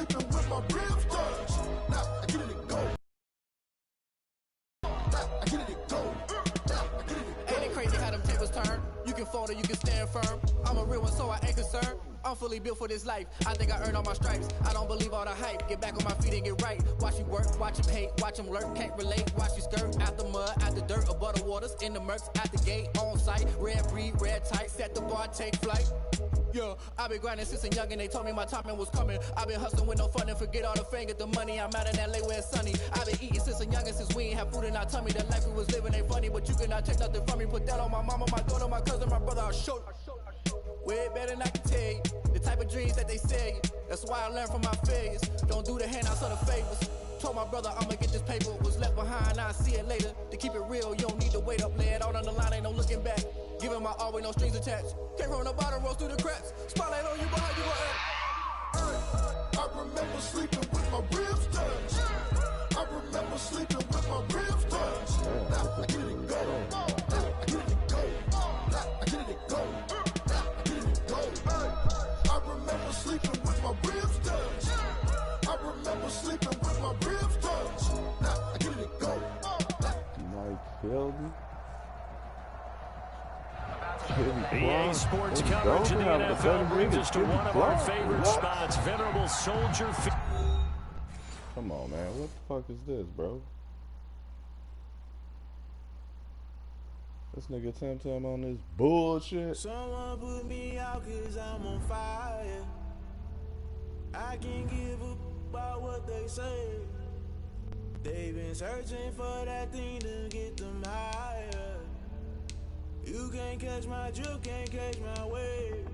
sleeping with my ribs touched. Now I get it go. Now I get it go. Now I get it go. Ain't it crazy how them tables turn? You can fold or you can stand firm. I'm a real one, so I ain't concerned. I'm fully built for this life. I think I earned all my stripes. I don't believe all the hype. Get back on my feet and get right. Watch you work, watch him hate, watch him lurk. Can't relate, watch you skirt. Out the mud, out the dirt, above the waters, in the murks, out the gate, on site. Red breed, red tight, set the bar, take flight. Yeah, I been grinding since a young and they told me my timing was coming. I been hustling with no fun and forget all the fame, get the money. I'm out in LA where it's sunny. I been eating since a young and since we ain't have food in our tummy. The life we was living ain't funny, but you cannot take nothing from me. Put that on my mama, my daughter, my cousin, my brother, I'll show you. Way better than I can tell you. The type of dreams that they sell you. That's why I learned from my failures. Don't do the handouts or the favors. Told my brother I'ma get this paper. Was left behind, I'll see it later. To keep it real, you don't need to wait up. Lay it out on the line, ain't no looking back. Giving my all with no strings attached. Came from the bottom, rose through the cracks. Spotlight on you, behind you gon' I remember sleeping with my ribs touched. I remember sleeping with my ribs touched. Now I get it go. Now I get it go. Now I get it go. Now I get it go. I remember sleeping with my ribs touched. I remember sleeping with my ribs touched. Now I get it go. Mike Kelby. EA Sports coverage in the NFL brings us to one of our favorite spots, Venerable Soldier. Come on, man. What the fuck is this, bro? This nigga Tim on this bullshit. Someone put me out cause I'm on fire. I can't give up about what they say. They've been searching for that thing to get them higher. You can't catch my drift, can't catch my wave.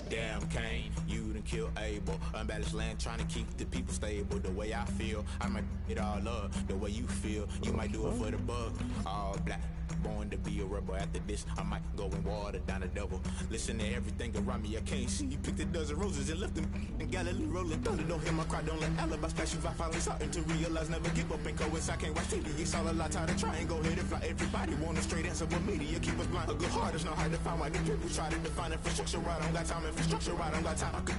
Damn Kane, you done killed Abel. Unbalanced land trying to keep the people stable. The way I feel, I might it all up. The way you feel, you might do it for the bug. All black, born to be a rebel. After this, I might go and water down the double. Listen to everything around me, I can't see. You picked a dozen roses and left them in Galilee rolling thunder. Don't hear my cry, don't let alibis flash you. I finally starting to realize, never give up and coerce. I can't watch TV, it's all a lot. Tired of trying, go ahead and fly. Everybody want a straight answer, but media keep us blind. A good heart is not hard to find. Why the people try to define infrastructure? I don't got time, infrastructure, I don't got time. I could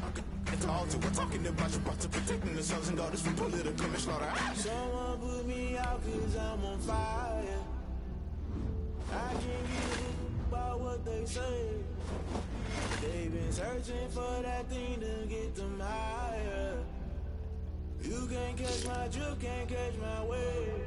it's all to we're talking about you, about to protecting the sons and daughters from political and slaughter. Someone put me out cause I'm on fire. I can't give up about what they say. They've been searching for that thing to get them higher. You can't catch my drift, can't catch my wave.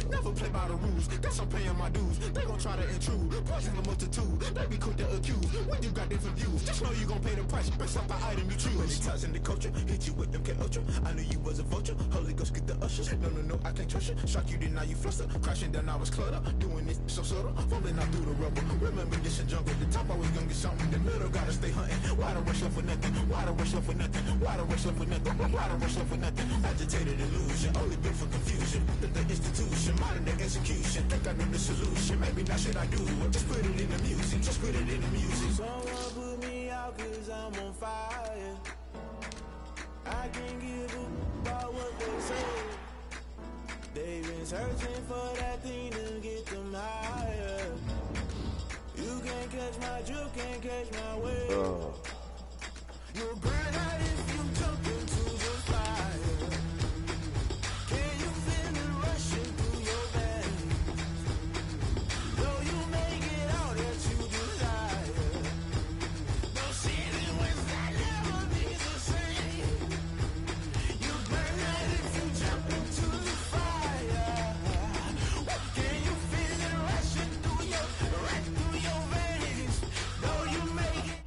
Never play by the rules, guess I'm paying my dues. They gon' try to intrude, poison the multitude. They be quick to accuse, when you got different views. Just know you gon' pay the price, based off the item you choose. Many times in the culture, hit you with MK Ultra. I knew you was a vulture, Holy Ghost get the ushers. No, I can't trust you. Shock you, then now you fluster. Crashing down, I was cluttered. Doing this so subtle, falling out through the rubble. Remember this a jungle, the top always gonna get something. The middle gotta stay hunting. Why the rush left for nothing? Why the rush left for nothing? Why the rush left for nothing? Why the rush left for nothing? Agitated illusion, only built for confusion. The institution, modern day execution. Think I know the solution. Maybe not should I do it? Just put it in the music. Just put it in the music. Someone put me out cause I'm on fire. I can't give up about what they say. They've been searching for that thing to get them higher. You can't catch my drift, can't catch my wave. You'll burn out if you jump into the fire. Can you feel it rushing through your veins? Though you may get all that you desire, no ceiling will never be the same. You burn out if you jump into the fire. Can you feel it rushing through your veins? Though you may get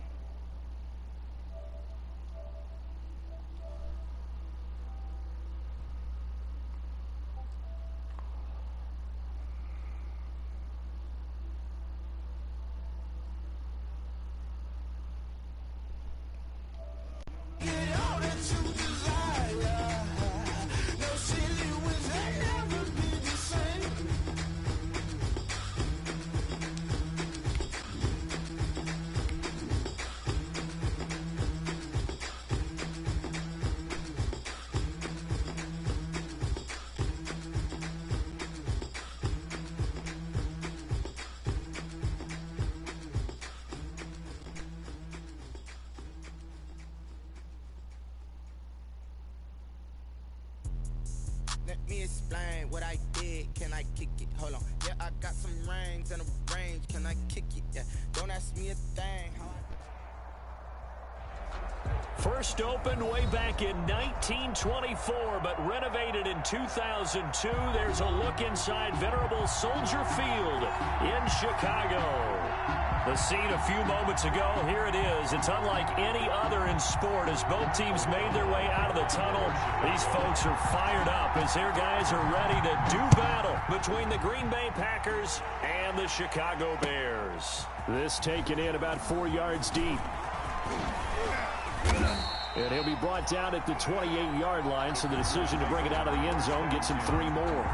explain what I did. Can I kick it? Hold on. Yeah, I got some rings and a range. Can I kick it? Yeah. Don't ask me a thing. First opened way back in 1924, but renovated in 2002. There's a look inside venerable Soldier Field in Chicago. The scene a few moments ago, here it is. It's unlike any other in sport as both teams made their way out of the tunnel. These folks are fired up as their guys are ready to do battle between the Green Bay Packers and the Chicago Bears. This taken in about 4 yards deep. And he'll be brought down at the 28-yard line, so the decision to bring it out of the end zone gets him 3 more.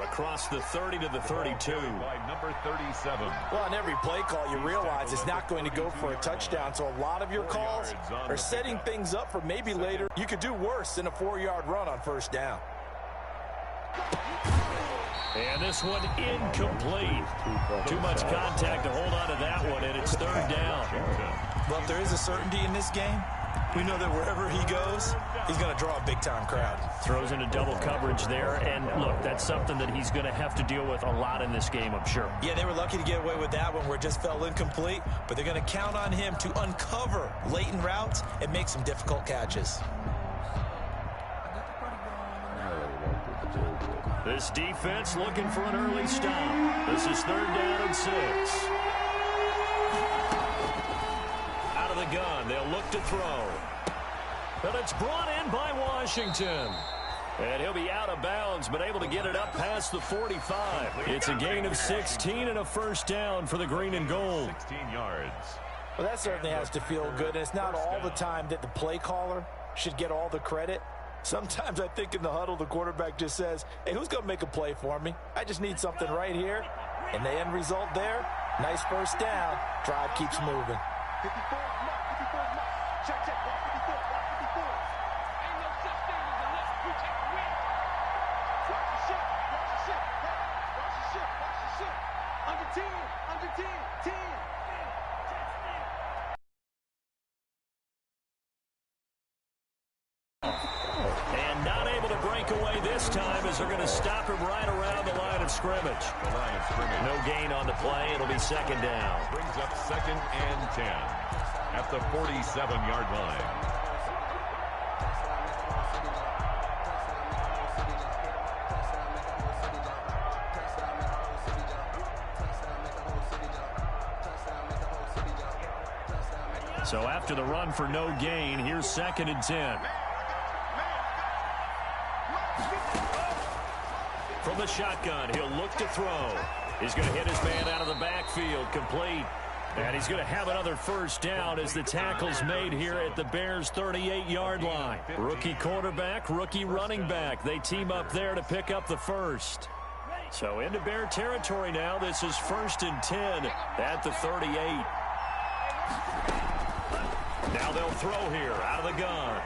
Across the 30 to the 32. By number 37. Well, on every play call, you realize it's not going to go for a touchdown. So a lot of your calls are setting things up for maybe later. You could do worse than a 4-yard run on first down. And this one incomplete. Too much contact to hold on to that one, and it's 3rd down. Well, if there is a certainty in this game, we know that wherever he goes, he's going to draw a big-time crowd. Throws into double coverage there, and look, that's something that he's going to have to deal with a lot in this game, I'm sure. Yeah, they were lucky to get away with that one where it just fell incomplete, but they're going to count on him to uncover latent routes and make some difficult catches. This defense looking for an early stop. This is 3rd down and 6. Out of the gun, they'll look to throw. But it's brought in by Washington. And he'll be out of bounds, but able to get it up past the 45. It's a gain of 16 and a first down for the green and gold. 16 yards. Well, that certainly has to feel good. And it's not all the time that the play caller should get all the credit. Sometimes I think in the huddle, the quarterback just says, hey, who's going to make a play for me? I just need something right here. And the end result there, nice first down. Drive keeps moving. 54, check, check, 54, 54. Ain't no such thing as a loss. We take the win. Watch the ship, watch the ship, watch the ship, watch the ship. Under 10, 10. And not able to break away this time as they're going to stop him right around the line of scrimmage. No gain on the play. It'll be 2nd down. Brings up 2nd and 10 at the 47-yard line. So after the run for no gain, here's 2nd and 10. From the shotgun, he'll look to throw. He's going to hit his man out of the backfield, complete. And he's going to have another first down as the tackle's made here at the Bears' 38-yard line. Rookie quarterback, rookie running back. They team up there to pick up the first. So into Bear territory now. This is 1st and 10 at the 38. Now they'll throw here out of the gun.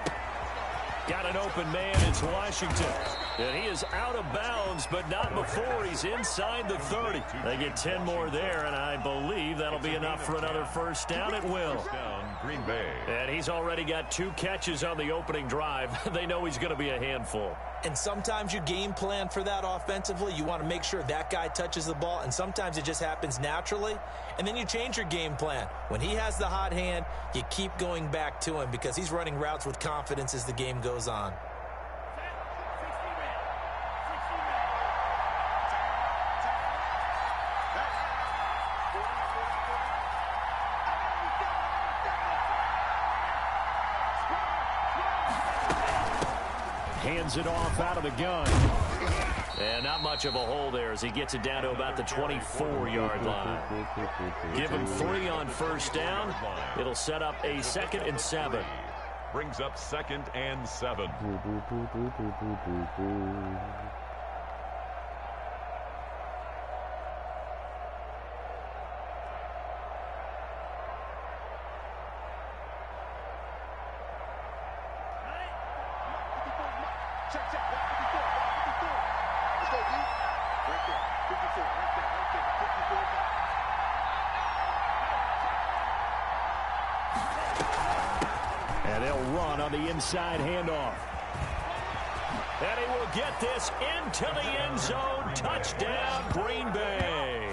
Got an open man. It's Washington. And he is out of bounds, but not before he's inside the 30. They get 10 more there, and I believe that'll be enough for another first down. It will. Down, Green Bay. And he's already got 2 catches on the opening drive. They know he's going to be a handful. And sometimes you game plan for that offensively. You want to make sure that guy touches the ball, and sometimes it just happens naturally. And then you change your game plan. When he has the hot hand, you keep going back to him because he's running routes with confidence as the game goes on. Hands it off out of the gun. And not much of a hole there as he gets it down to about the 24-yard line. Give him 3 on first down. It'll set up a 2nd and 7. Brings up 2nd and 7. And they'll run on the inside handoff. And he will get this into the end zone. Touchdown, Green Bay.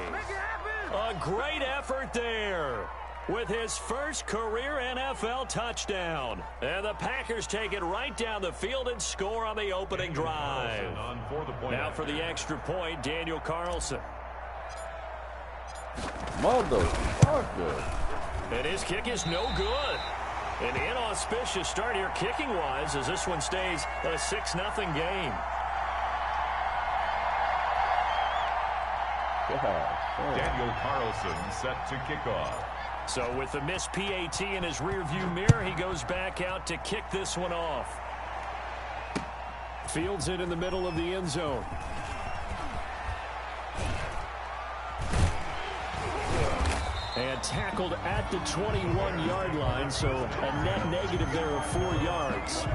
A great effort there with his first career NFL touchdown. And the Packers take it right down the field and score on the opening drive. Now for the extra point, Daniel Carlson. Motherfucker. And his kick is no good. An inauspicious start here kicking-wise as this one stays a 6-0 game. Daniel Carlson set to kick off. So with the missed PAT in his rearview mirror, he goes back out to kick this one off. Fields it in the middle of the end zone. And tackled at the 21-yard line, so a net negative there of 4 yards.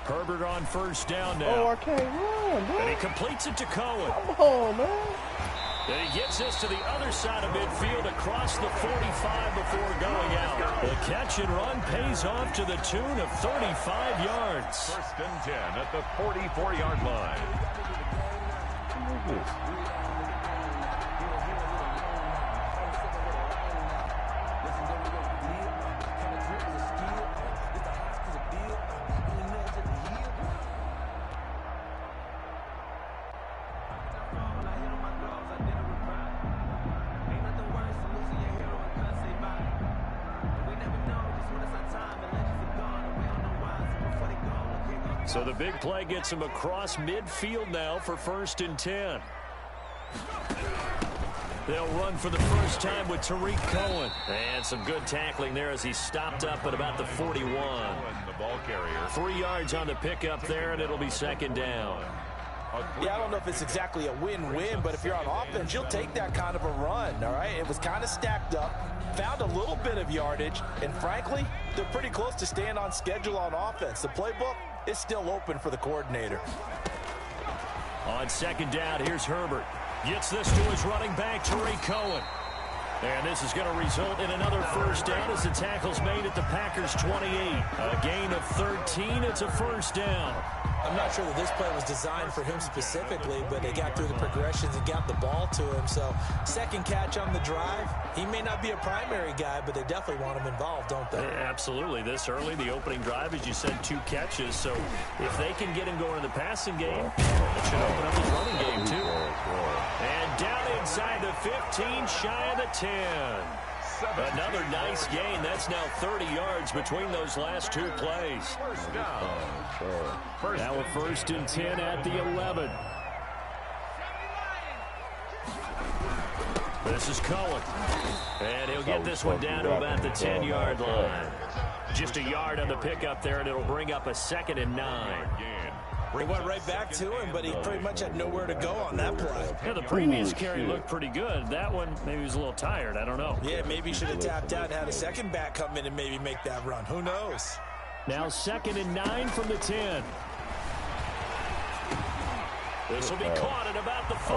Herbert on first down now. Oh, I can't run, man. And he completes it to Cohen. Come on, man. And he gets this to the other side of midfield across the 45 before going out. The catch and run pays off to the tune of 35 yards. First and 10 at the 44-yard line. Look at this. So the big play gets him across midfield now for first and 10. They'll run for the first time with Tariq Cohen. And some good tackling there as he stopped up at about the 41. The ball carrier. 3 yards on the pickup there, and it'll be second down. Yeah, I don't know if it's exactly a win-win, but if you're on offense, you'll take that kind of a run, all right? It was kind of stacked up, found a little bit of yardage, and frankly, they're pretty close to staying on schedule on offense. The playbook is still open for the coordinator. On second down, here's Herbert. Gets this to his running back, Tariq Cohen. And this is going to result in another first down as the tackle's made at the Packers' 28. A gain of 13. It's a first down. I'm not sure that this play was designed for him specifically, but they got through the progressions and got the ball to him. So second catch on the drive. He may not be a primary guy, but they definitely want him involved, don't they? Yeah, absolutely. This early, the opening drive, as you said, 2 catches. So if they can get him going in the passing game, it should open up his running game too. And down inside the 15, shy of the 10. Another nice gain. That's now 30 yards between those last 2 plays. First down. Now a first and 10 at the 11. This is Cohen. And he'll get this one down to about the 10-yard line. Just a yard on the pickup there, and it'll bring up a second and 9. They went right back to him, but he pretty much had nowhere to go on that play. Yeah, the previous carry looked pretty good. That one, maybe he was a little tired. I don't know. Yeah, maybe he should have tapped out and had a second back come in and maybe make that run. Who knows? Now second and 9 from the 10. This will be caught at about the 5.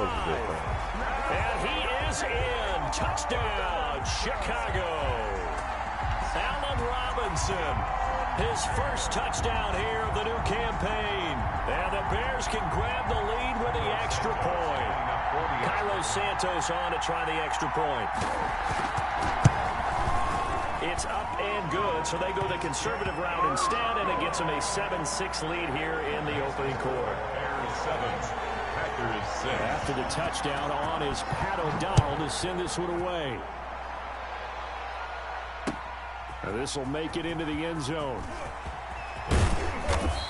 And he is in. Touchdown, Chicago. Allen Robinson, his first touchdown here of the new campaign. And the Bears can grab the lead with the extra point. Cairo Santos on to try the extra point. It's up and good, so they go the conservative route instead, and it gets them a 7-6 lead here in the opening quarter. Bears 7, Packers 6. After the touchdown on is Pat O'Donnell to send this one away. Now this will make it into the end zone.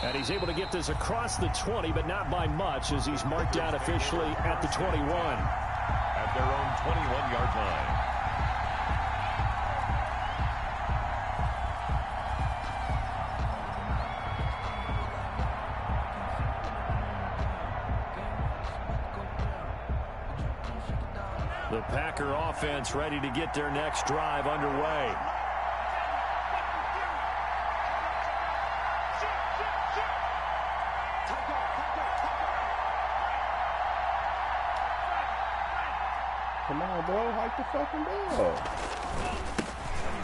And he's able to get this across the 20, but not by much, as he's marked down officially at the 21. At their own 21-yard line. The Packer offense ready to get their next drive underway. Come on, bro. Hike the fucking ball.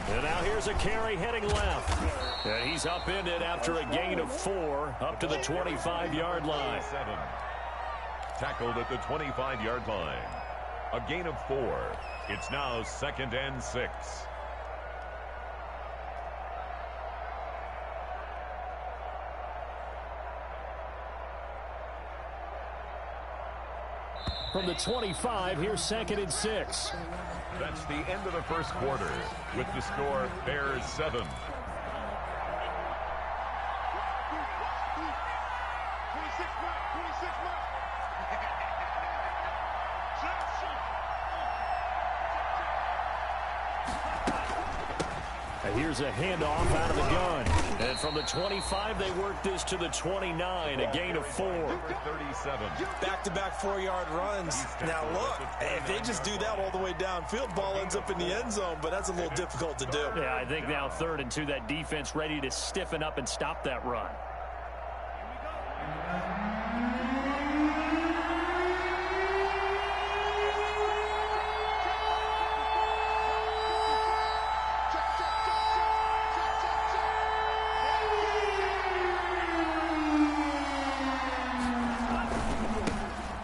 And now here's a carry heading left. And he's upended after a gain of 4 up to the 25-yard line. Tackled at the 25-yard line. A gain of 4. It's now 2nd and 6. From the 25, here's 2nd and 6. That's the end of the first quarter with the score Bears 7. Here's a handoff out of the gun. And from the 25, they work this to the 29, a gain of 4. 37. Back-to-back 4-yard runs. Now, look, if they just do that all the way downfield, ball ends up in the end zone, but that's a little difficult to do. Yeah, I think now 3rd and 2, that defense ready to stiffen up and stop that run.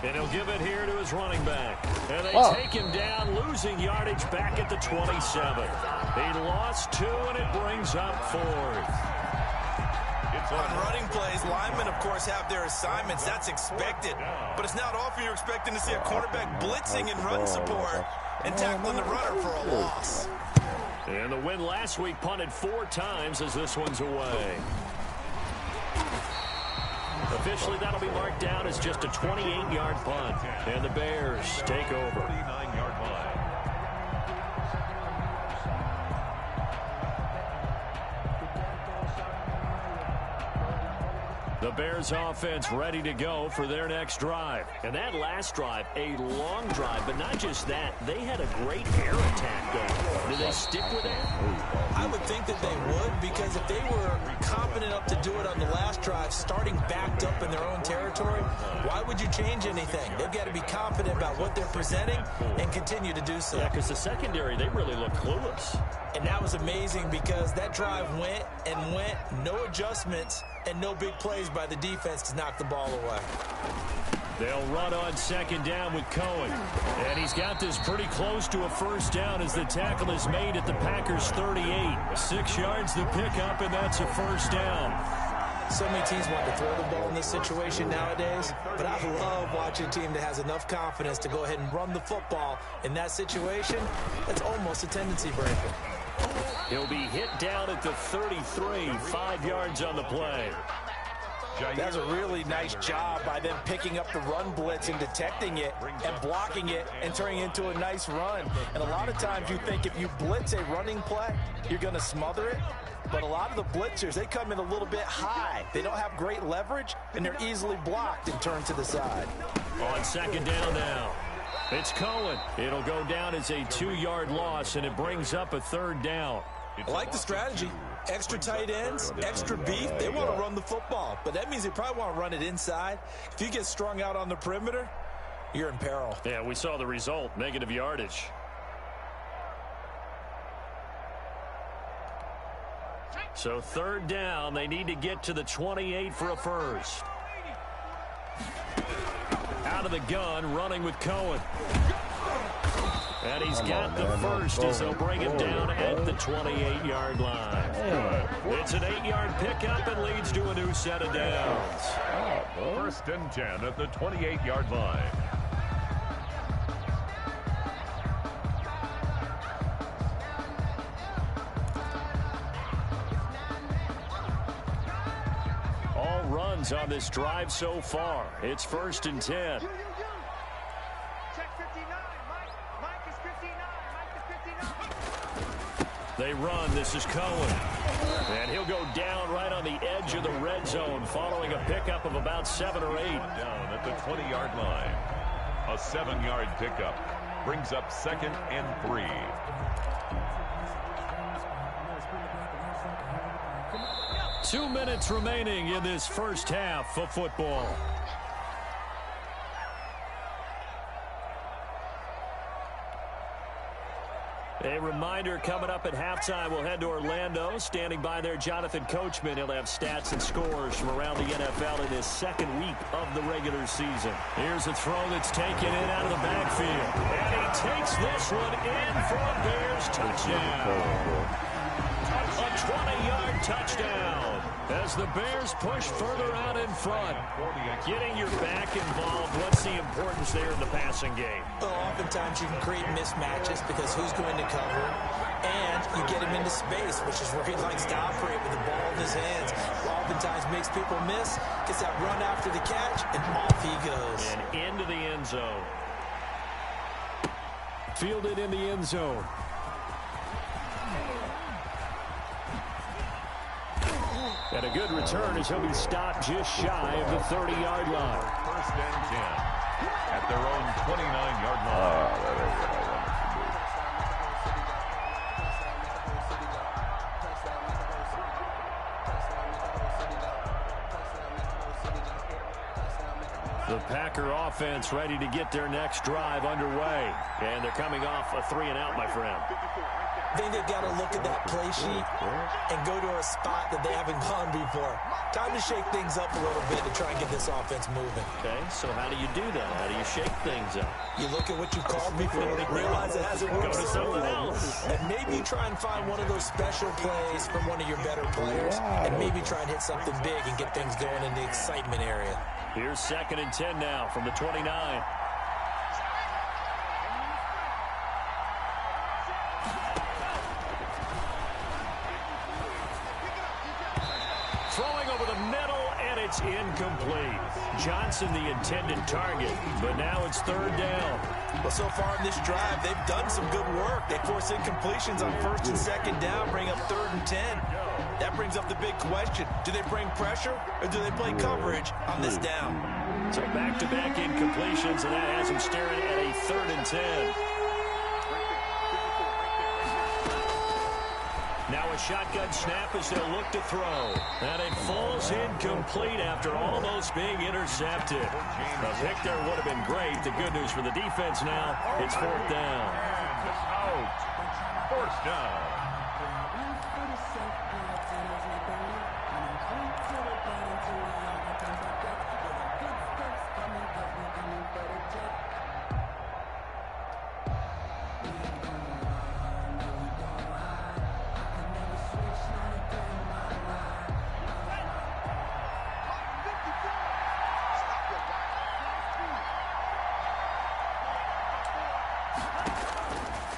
And he'll give it here to his running back. And they take him down, losing yardage back at the 27. He lost 2, and it brings up 4th. On running plays, linemen, of course, have their assignments. That's expected. But it's not often you're expecting to see a quarterback blitzing in run support and tackling the runner for a loss. And the win last week punted 4 times as this one's away. Officially, that'll be marked down as just a 28-yard punt. And the Bears take over. 49-yard line. The Bears offense ready to go for their next drive. And that last drive, a long drive, but not just that. They had a great air attack going. Did they stick with that? I would think that they would, because if they were confident enough to do it on the last drive, starting backed up in their own territory, why would you change anything? They've got to be confident about what they're presenting and continue to do so. Yeah, because the secondary, they really look clueless. And that was amazing because that drive went and went, no adjustments, and no big plays by the defense to knock the ball away. They'll run on 2nd down with Cohen. And he's got this pretty close to a first down as the tackle is made at the Packers' 38. 6 yards to pick up, and that's a first down. So many teams want to throw the ball in this situation nowadays, but I love watching a team that has enough confidence to go ahead and run the football. In that situation, that's almost a tendency breaker. He'll be hit down at the 33, 5 yards on the play. That's a really nice job by them picking up the run blitz and detecting it and blocking it and turning it into a nice run. And a lot of times you think if you blitz a running play, you're going to smother it. But a lot of the blitzers, they come in a little bit high. They don't have great leverage, and they're easily blocked and turned to the side. On 2nd down now. It's Cohen. It'll go down as a 2-yard loss, and it brings up a 3rd down. I like the strategy. Extra tight ends, extra beef. They want to run the football, but that means they probably want to run it inside. If you get strung out on the perimeter, you're in peril. Yeah, we saw the result, negative yardage. So 3rd down, they need to get to the 28 for a first. Out of the gun, running with Cohen. And he's got the first as they'll bring him down at the 28-yard line. It's an 8-yard pickup and leads to a new set of downs. 1st and 10 at the 28-yard line. All runs on this drive so far. It's 1st and 10. They run. This is Cohen. And he'll go down right on the edge of the red zone following a pickup of about 7 or 8. Down at the 20-yard line. A 7-yard pickup. brings up 2nd and 3. Two minutes remaining in this first half of football. A reminder, coming up at halftime, we'll head to Orlando. Standing by there, Jonathan Coachman. He'll have stats and scores from around the NFL in his second week of the regular season. Here's a throw that's taken in out of the backfield. And he takes this one in for a Bears touchdown. A 20-yard touchdown as the Bears push further out in front. Getting your back involved, what's the importance there in the passing game? Well, oftentimes you can create mismatches because who's going to cover, and you get him into space, which is where he likes to operate with the ball in his hands. Oftentimes makes people miss, gets that run after the catch, and off he goes. And into the end zone. Fielded in the end zone. And a good return as he'll be stopped just shy of the 30-yard line. 1st and 10 at their own 29-yard line. That ain't what I wanted The Packer offense ready to get their next drive underway. And they're coming off a 3-and-out, my friend. I think they've got to look at that play sheet and go to a spot that they haven't gone before. Time to shake things up a little bit to try and get this offense moving. Okay, so how do you do that? How do you shake things up? You look at what you called before, realize it hasn't worked. Go to something else. And maybe you try and find one of those special plays from one of your better players, and maybe try and hit something big and get things going in the excitement area. Here's 2nd and 10 now from the 29. Throwing over the middle, and it's incomplete. Johnson the intended target, but now it's 3rd down. Well, so far in this drive, they've done some good work. They force incompletions on 1st and 2nd down, bring up 3rd and 10. That brings up the big question. Do they bring pressure, or do they play coverage on this down? So back-to-back incompletions, and that has him staring at a 3rd and 10. Now a shotgun snap as they'll look to throw. And it falls incomplete after almost being intercepted. The pick there would have been great. The good news for the defense now, it's 4th down. Out. 4th down.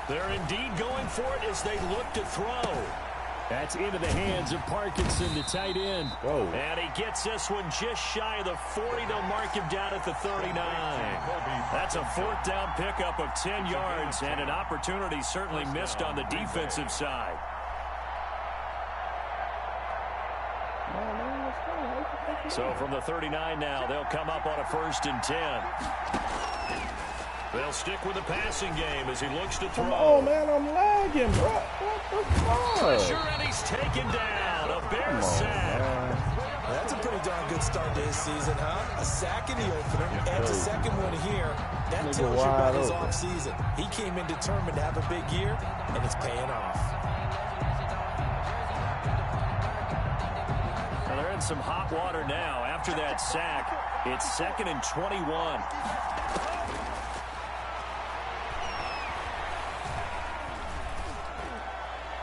They're indeed going for it as they look to throw. That's into the hands of Parkinson, the tight end. Whoa. And he gets this one just shy of the 40. They'll mark him down at the 39. That's a 4th down pickup of 10 yards and an opportunity certainly missed on the defensive side. So from the 39 now, they'll come up on a 1st and 10. They'll stick with the passing game as he looks to throw. Oh, man, I'm lagging, bro. What the fuck? Pressure, and he's taken down. A Bears sack. Well, that's a pretty darn good start to his season, huh? A sack in the opener, and a second one here. That tells you about his offseason. He came in determined to have a big year, and it's paying off. Now they're in some hot water now. After that sack, it's 2nd and 21.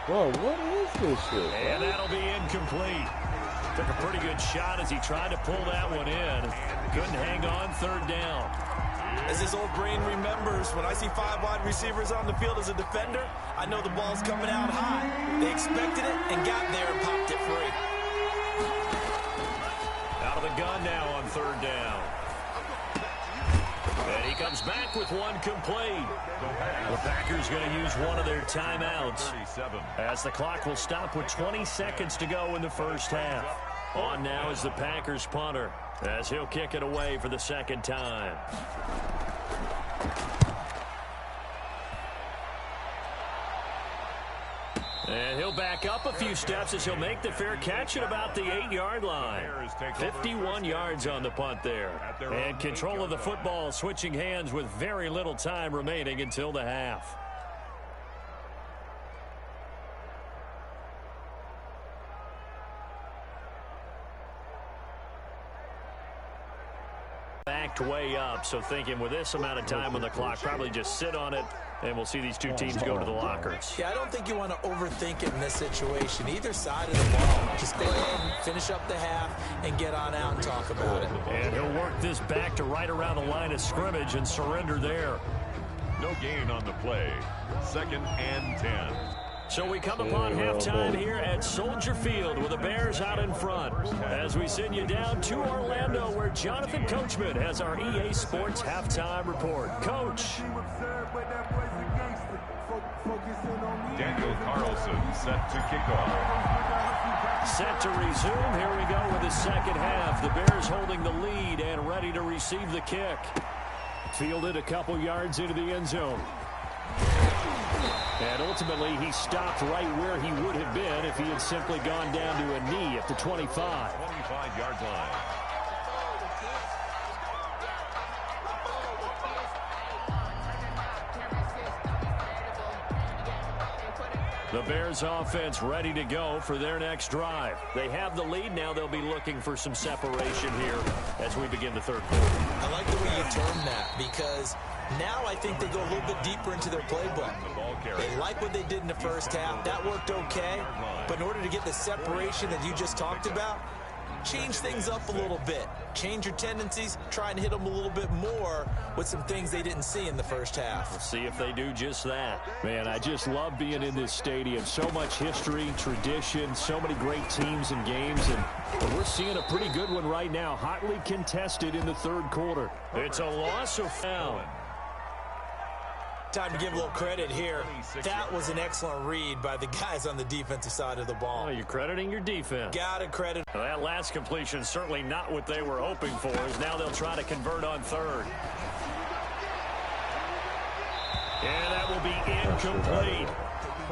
Bro, what is this shit? And that'll be incomplete. Took a pretty good shot as he tried to pull that one in. Couldn't hang on 3rd down. As his old brain remembers, when I see 5 wide receivers on the field as a defender, I know the ball's coming out high. They expected it and got there and popped it free. Out of the gun now on 3rd down. And he comes back with one complete. The Packers going to use one of their timeouts as the clock will stop with 20 seconds to go in the first half. On now is the Packers punter as he'll kick it away for the 2nd time. And he'll back up a few steps as he'll make the fair catch at about the 8-yard line. 51 yards on the punt there. And control of the football switching hands with very little time remaining until the half. Backed way up, so thinking with this amount of time on the clock, probably just sit on it, and we'll see these two teams go to the lockers. Yeah, I don't think you want to overthink it in this situation. Either side of the ball. Just go ahead and finish up the half and get on out and talk about it. And he'll work this back to right around the line of scrimmage and surrender there. No gain on the play. 2nd and 10. So we come upon halftime here at Soldier Field with the Bears out in front. As we send you down to Orlando where Jonathan Coachman has our EA Sports halftime report. Coach. Daniel Carlson set to kick off. Set to resume. Here we go with the second half. The Bears holding the lead and ready to receive the kick. Fielded a couple yards into the end zone. And ultimately, he stopped right where he would have been if he had simply gone down to a knee at the 25. 25-yard line. The Bears offense ready to go for their next drive. They have the lead. Now they'll be looking for some separation here as we begin the third quarter. I like the way you term that because now I think they go a little bit deeper into their playbook. They like what they did in the first half. That worked okay. But in order to get the separation that you just talked about, change things up a little bit. Change your tendencies. Try and hit them a little bit more with some things they didn't see in the first half. We'll see if they do just that. Man, I just love being in this stadium. So much history, tradition, so many great teams and games. And we're seeing a pretty good one right now. Hotly contested in the third quarter. It's a loss of foul. Time to give a little credit here. That was an excellent read by the guys on the defensive side of the ball. Oh, you're crediting your defense. Gotta credit. Well, that last completion certainly not what they were hoping for, as now they'll try to convert on third. And that will be incomplete.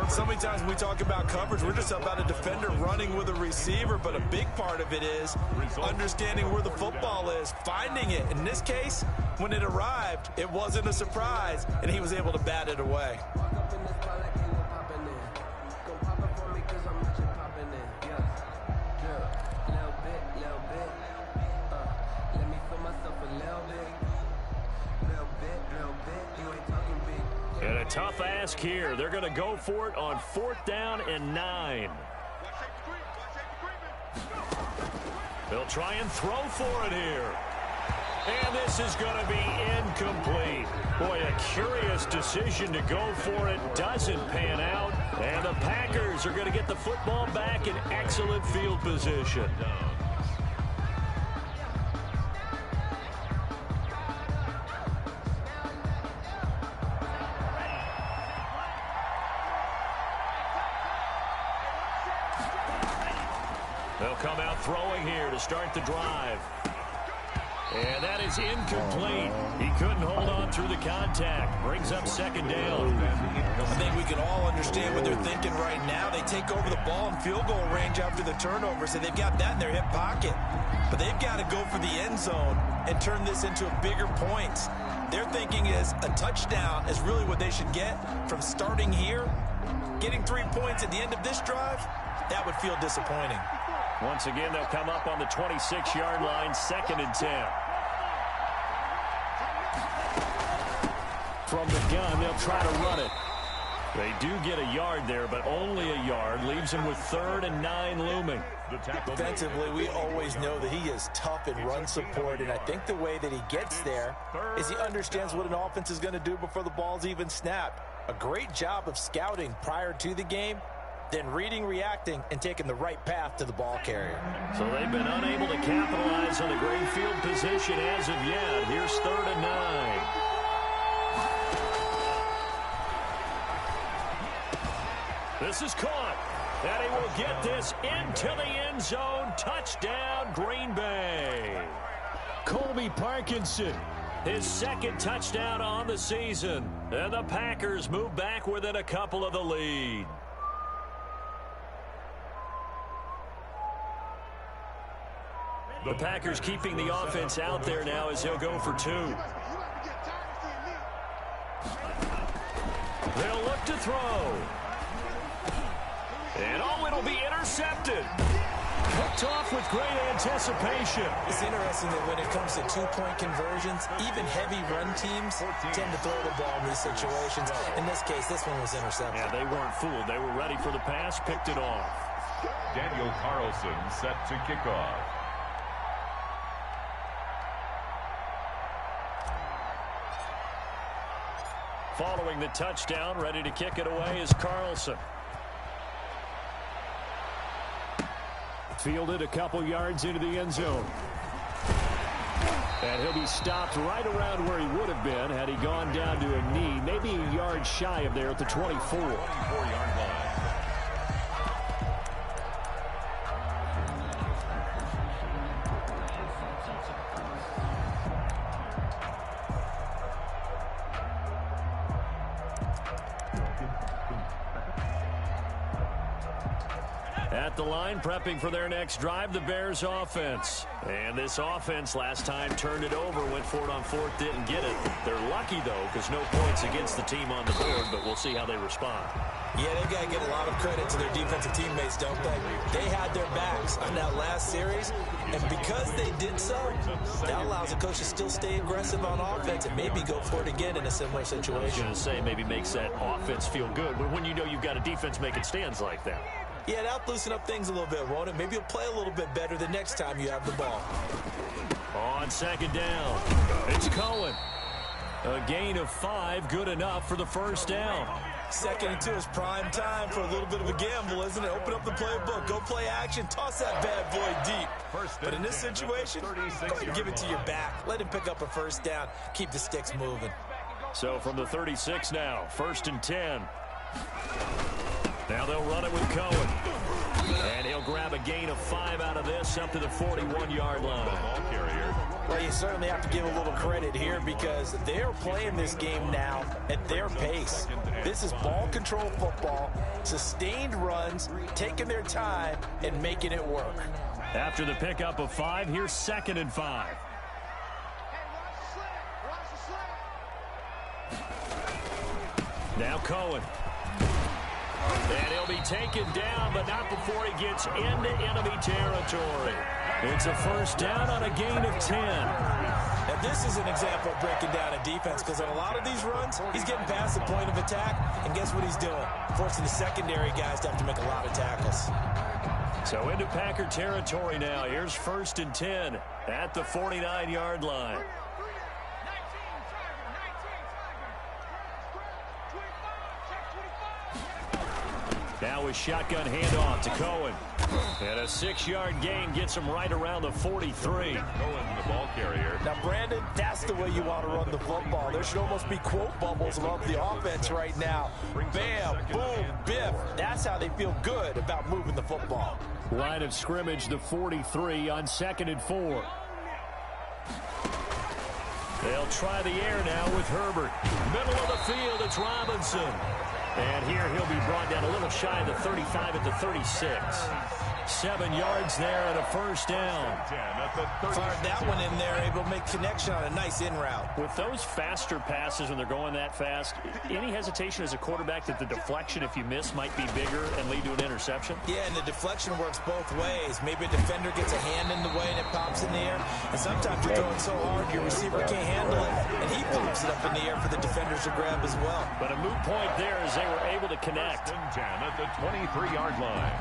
So many times when we talk about coverage, we're just about a defender running with a receiver, but a big part of it is understanding where the football is, finding it. In this case, when it arrived, it wasn't a surprise, and he was able to bat it away. And a tough ask here. They're going to go for it on 4th down and 9. They'll try and throw for it here. And this is going to be incomplete. Boy, a curious decision to go for it. Doesn't pan out. And the Packers are going to get the football back in excellent field position. They'll come out throwing here to start the drive. And that is incomplete. He couldn't hold on through the contact. Brings up 2nd down. I think we can all understand what they're thinking right now. They take over the ball in field goal range after the turnover, so they've got that in their hip pocket. But they've got to go for the end zone and turn this into a bigger points. Their thinking is a touchdown is really what they should get from starting here. Getting 3 points at the end of this drive, that would feel disappointing. Once again, they'll come up on the 26-yard line, 2nd and 10. From the gun, they'll try to run it. They do get a yard there, but only a yard. Leaves them with 3rd and 9 looming. Defensively, we always know that he is tough in run support, and I think the way that he gets there is he understands what an offense is going to do before the ball's even snapped. A great job of scouting prior to the game, then reading, reacting, and taking the right path to the ball carrier. So they've been unable to capitalize on the great field position as of yet. Here's 3rd and 9. This is caught. And he will get this into the end zone. Touchdown, Green Bay. Colby Parkinson, his 2nd touchdown on the season. And the Packers move back within a couple of the lead. The Packers keeping the offense out there now as they'll go for 2. They'll look to throw. And it'll be intercepted. Picked off with great anticipation. It's interesting that when it comes to two-point conversions, even heavy run teams tend to throw the ball in these situations. In this case, this one was intercepted. Yeah, they weren't fooled. They were ready for the pass, picked it off. Daniel Carlson set to kick off. Following the touchdown, ready to kick it away is Carlson. Fielded a couple yards into the end zone. And he'll be stopped right around where he would have been had he gone down to a knee, maybe a yard shy of there at the 24. 24-yard line. At the line, prepping for their next drive, the Bears offense. And this offense last time turned it over, went for it on fourth, didn't get it. They're lucky, though, because no points against the team on the board, but we'll see how they respond. Yeah, they've got to give a lot of credit to their defensive teammates, don't they? They had their backs on that last series, and because they did so, that allows the coach to still stay aggressive on offense and maybe go for it again in a similar situation. I was going to say, maybe makes that offense feel good, but when you know you've got a defense making stands like that. Yeah, that'll loosen up things a little bit, won't it? Maybe you'll play a little bit better the next time you have the ball. On second down, it's Cohen. A gain of 5, good enough for the first down. 2nd and 2 is prime time for a little bit of a gamble, isn't it? Open up the playbook, go play action, toss that bad boy deep. But in this situation, go ahead and give it to your back. Let him pick up a first down, keep the sticks moving. So from the 36 now, 1st and 10. Now they'll run it with Cohen. And he'll grab a gain of 5 out of this up to the 41-yard line. Ball carrier. Well, you certainly have to give a little credit here because they're playing this game now at their pace. This is ball control football, sustained runs, taking their time, and making it work. After the pickup of 5, here's 2nd and 5. Now Cohen. And he'll be taken down, but not before he gets into enemy territory. It's a first down on a gain of 10. Now, this is an example of breaking down a defense because on a lot of these runs, he's getting past the point of attack, and guess what he's doing? Forcing the secondary guys to have to make a lot of tackles. So into Packer territory now. Here's 1st and 10 at the 49-yard line. Now with shotgun handoff to Cohen. And a 6-yard gain gets him right around the 43. Cohen, the ball carrier. Now, Brandon, that's the way you want to run the football. There should almost be quote bubbles above the offense right now. Bam, boom, biff. That's how they feel good about moving the football. Line of scrimmage, the 43 on 2nd and 4. They'll try the air now with Herbert. Middle of the field, it's Robinson. And here he'll be brought down a little shy of the 35 at the 36. 7 yards there and a first down. Fired that one in there, able to make connection on a nice in route. With those faster passes when they're going that fast, any hesitation as a quarterback that the deflection, if you miss, might be bigger and lead to an interception? Yeah, and the deflection works both ways. Maybe a defender gets a hand in the way and it pops in the air. And sometimes you're throwing so hard your receiver can't handle it, and he pops it up in the air for the defenders to grab as well. But a moot point there as they were able to connect. 10 at the 23-yard line.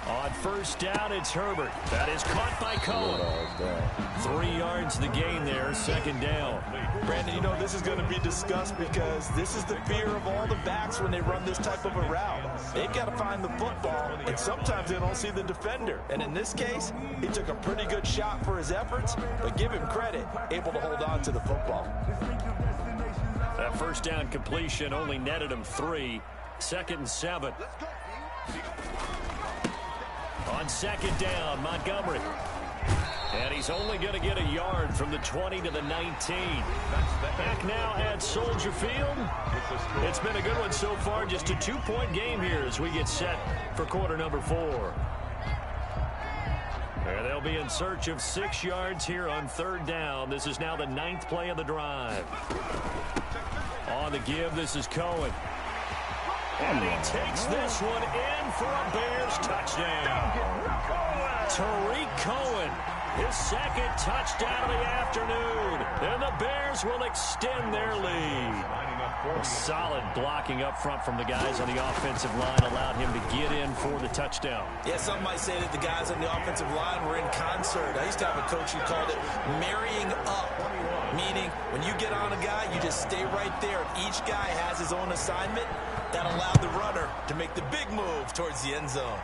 On first down, it's Herbert. That is caught by Cohen. 3 yards the gain there, 2nd down. Brandon, you know this is going to be discussed because this is the fear of all the backs when they run this type of a route. They've got to find the football, and sometimes they don't see the defender. And in this case, he took a pretty good shot for his efforts, but give him credit, able to hold on to the football. That first down completion only netted him 3. 2nd and 7. On 2nd down, Montgomery. And he's only going to get a yard from the 20 to the 19. Back now at Soldier Field. It's been a good one so far. Just a 2-point game here as we get set for quarter number 4. And they'll be in search of 6 yards here on 3rd down. This is now the 9th play of the drive. On the give, this is Cohen. And he takes this one in for a Bears touchdown. Tariq Cohen, his 2nd touchdown of the afternoon. And the Bears will extend their lead. A solid blocking up front from the guys on the offensive line allowed him to get in for the touchdown. Yeah, some might say that the guys on the offensive line were in concert. I used to have a coach who called it marrying up, meaning when you get on a guy, you just stay right there. Each guy has his own assignment. That allowed the runner to make the big move towards the end zone.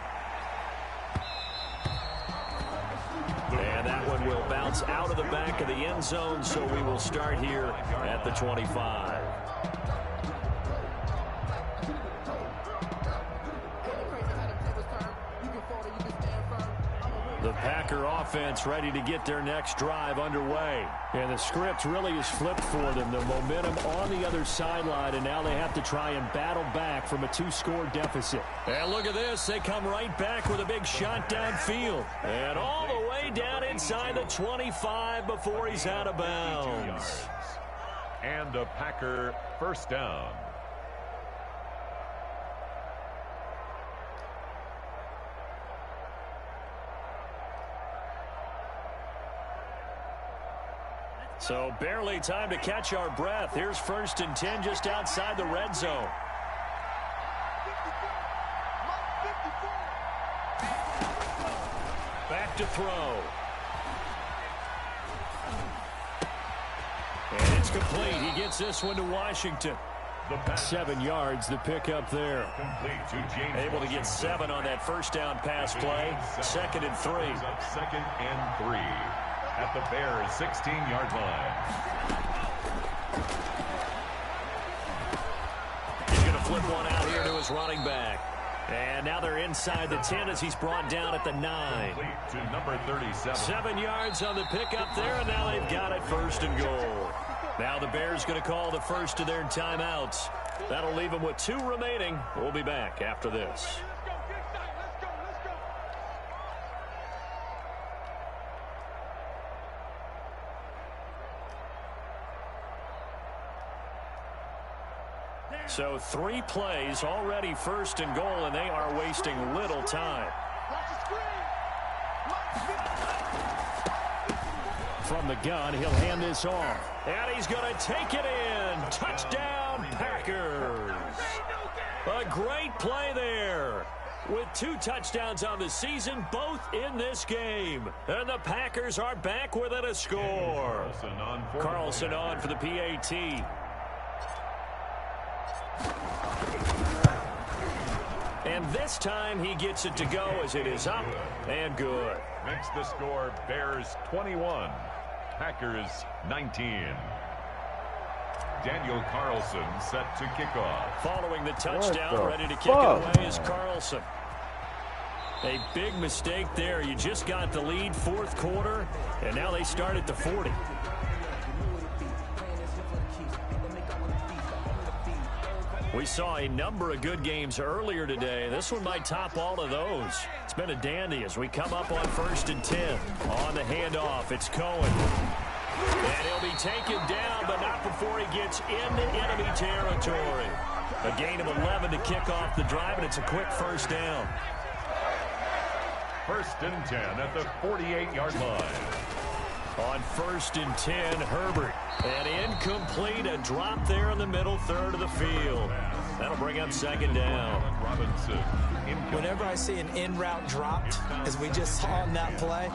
And that one will bounce out of the back of the end zone, so we will start here at the 25. The Packer offense ready to get their next drive underway. And the script really is flipped for them. The momentum on the other sideline, and now they have to try and battle back from a 2-score deficit. And look at this. They come right back with a big shot downfield. And all the way down inside the 25 before he's out of bounds. And a Packer first down. So barely time to catch our breath. Here's 1st and 10 just outside the red zone. Back to throw. And it's complete. He gets this one to Washington. 7 yards, the pickup there. Able to get 7 on that first down pass play. 2nd and 3. 2nd and 3. At the Bears' 16-yard line. He's going to flip one out here to his running back. And now they're inside the 10 as he's brought down at the 9. To number 37. 7 yards on the pickup there, and now they've got it 1st and goal. Now the Bears going to call the first of their timeouts. That'll leave them with 2 remaining. We'll be back after this. So 3 plays already 1st and goal, and they are wasting little time. From the gun, he'll hand this off. And he's going to take it in. Touchdown, Packers. A great play there. With 2 touchdowns on the season, both in this game. And the Packers are back within a score. Carlson on for the PAT. And this time he gets it to go as it is up and good. Makes the score Bears 21, Packers 19. Daniel Carlson set to kick off. Following the touchdown, ready to kick it away is Carlson. A big mistake there. You just got the lead 4th quarter, and now they start at the 40. We saw a number of good games earlier today. This one might top all of those. It's been a dandy as we come up on 1st and 10. On the handoff, it's Cohen. And he'll be taken down, but not before he gets into enemy territory. A gain of 11 to kick off the drive, and it's a quick 1st down. 1st and 10 at the 48-yard line. On 1st and 10, Herbert. And incomplete, a drop there in the middle 3rd of the field. That'll bring up 2nd down. Robinson. Whenever I see an in-route dropped, as we just saw in that play,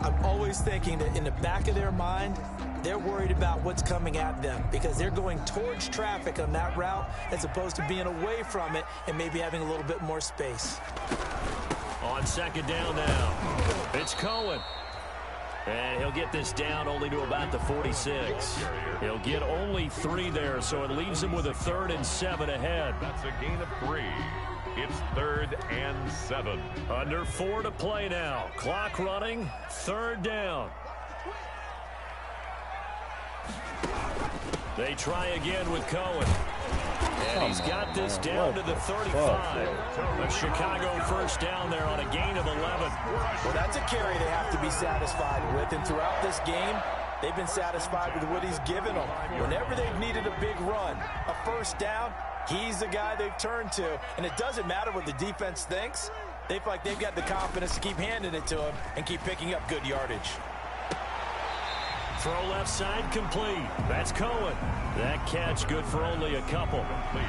I'm always thinking that in the back of their mind, they're worried about what's coming at them because they're going towards traffic on that route as opposed to being away from it and maybe having a little bit more space. On 2nd down now, it's Cohen. And he'll get this down only to about the 46. He'll get only 3 there, so it leaves him with a 3rd and 7 ahead. That's a gain of 3. It's 3rd and 7. Under 4 to play now. Clock running. 3rd down. They try again with Cohen. And he's got this down to the 35. A Chicago first down there on a gain of 11. Well, that's a carry they have to be satisfied with. And throughout this game, they've been satisfied with what he's given them. Whenever they've needed a big run, a first down, he's the guy they've turned to. And it doesn't matter what the defense thinks. They feel like they've got the confidence to keep handing it to him and keep picking up good yardage. Throw left side complete. That's Cohen. That catch good for only a couple.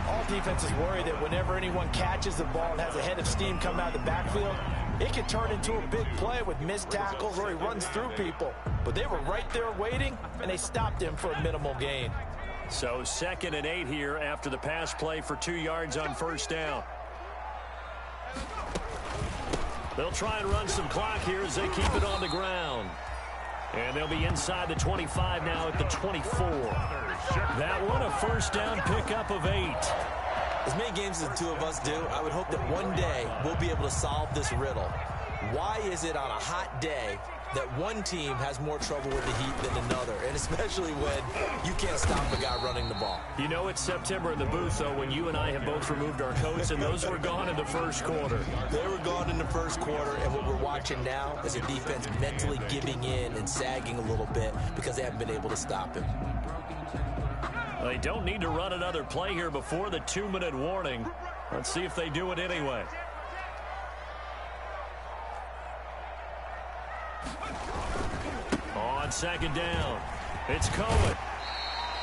All defenses worry that whenever anyone catches the ball and has a head of steam come out of the backfield, it can turn into a big play with missed tackles or he runs through people. But they were right there waiting, and they stopped him for a minimal gain. So 2nd and 8 here after the pass play for 2 yards on first down. They'll try and run some clock here as they keep it on the ground. And they'll be inside the 25 now at the 24. That one a first down pickup of 8. As many games as the two of us do, I would hope that one day we'll be able to solve this riddle. Why is it on a hot day that one team has more trouble with the heat than another, and especially when you can't stop a guy running the ball? You know it's September in the booth, though, when you and I have both removed our coats, and those were gone in the first quarter. They were gone in the first quarter, and what we're watching now is a defense mentally giving in and sagging a little bit because they haven't been able to stop him. They don't need to run another play here before the 2-minute warning. Let's see if they do it anyway. On 2nd down, it's Cohen.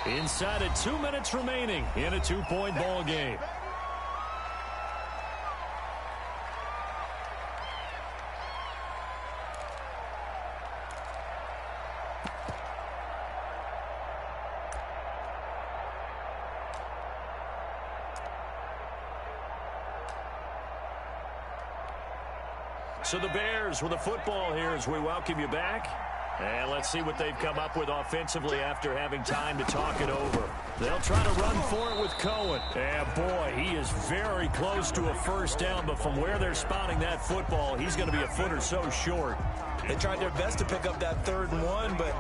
Inside of 2 minutes remaining in a 2-point ball game. So the Bears with the football here as we welcome you back. And let's see what they've come up with offensively after having time to talk it over. They'll try to run for it with Cohen. And boy, he is very close to a first down, but from where they're spotting that football, he's going to be a foot or so short. They tried their best to pick up that 3rd and 1, but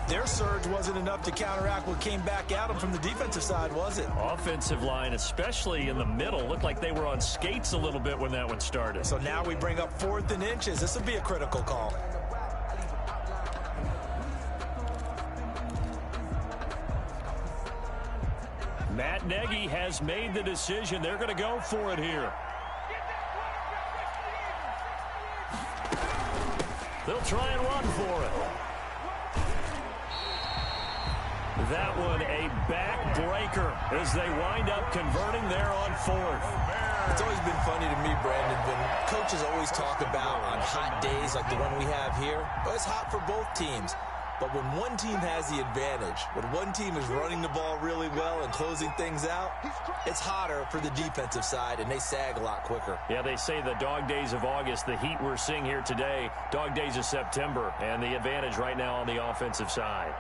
their surge wasn't enough to counteract what came back at them from the defensive side, was it? Offensive line, especially in the middle, looked like they were on skates a little bit when that one started. So now we bring up 4th and inches. This will be a critical call. Matt Nagy has made the decision. They're going to go for it here. They'll try and run for it. That one a backbreaker as they wind up converting there on 4th. It's always been funny to me, Brandon, when coaches always talk about on hot days like the one we have here. Well, it's hot for both teams. But when one team has the advantage, when one team is running the ball really well and closing things out, it's hotter for the defensive side, and they sag a lot quicker. Yeah, they say the dog days of August, the heat we're seeing here today, dog days of September, and the advantage right now on the offensive side.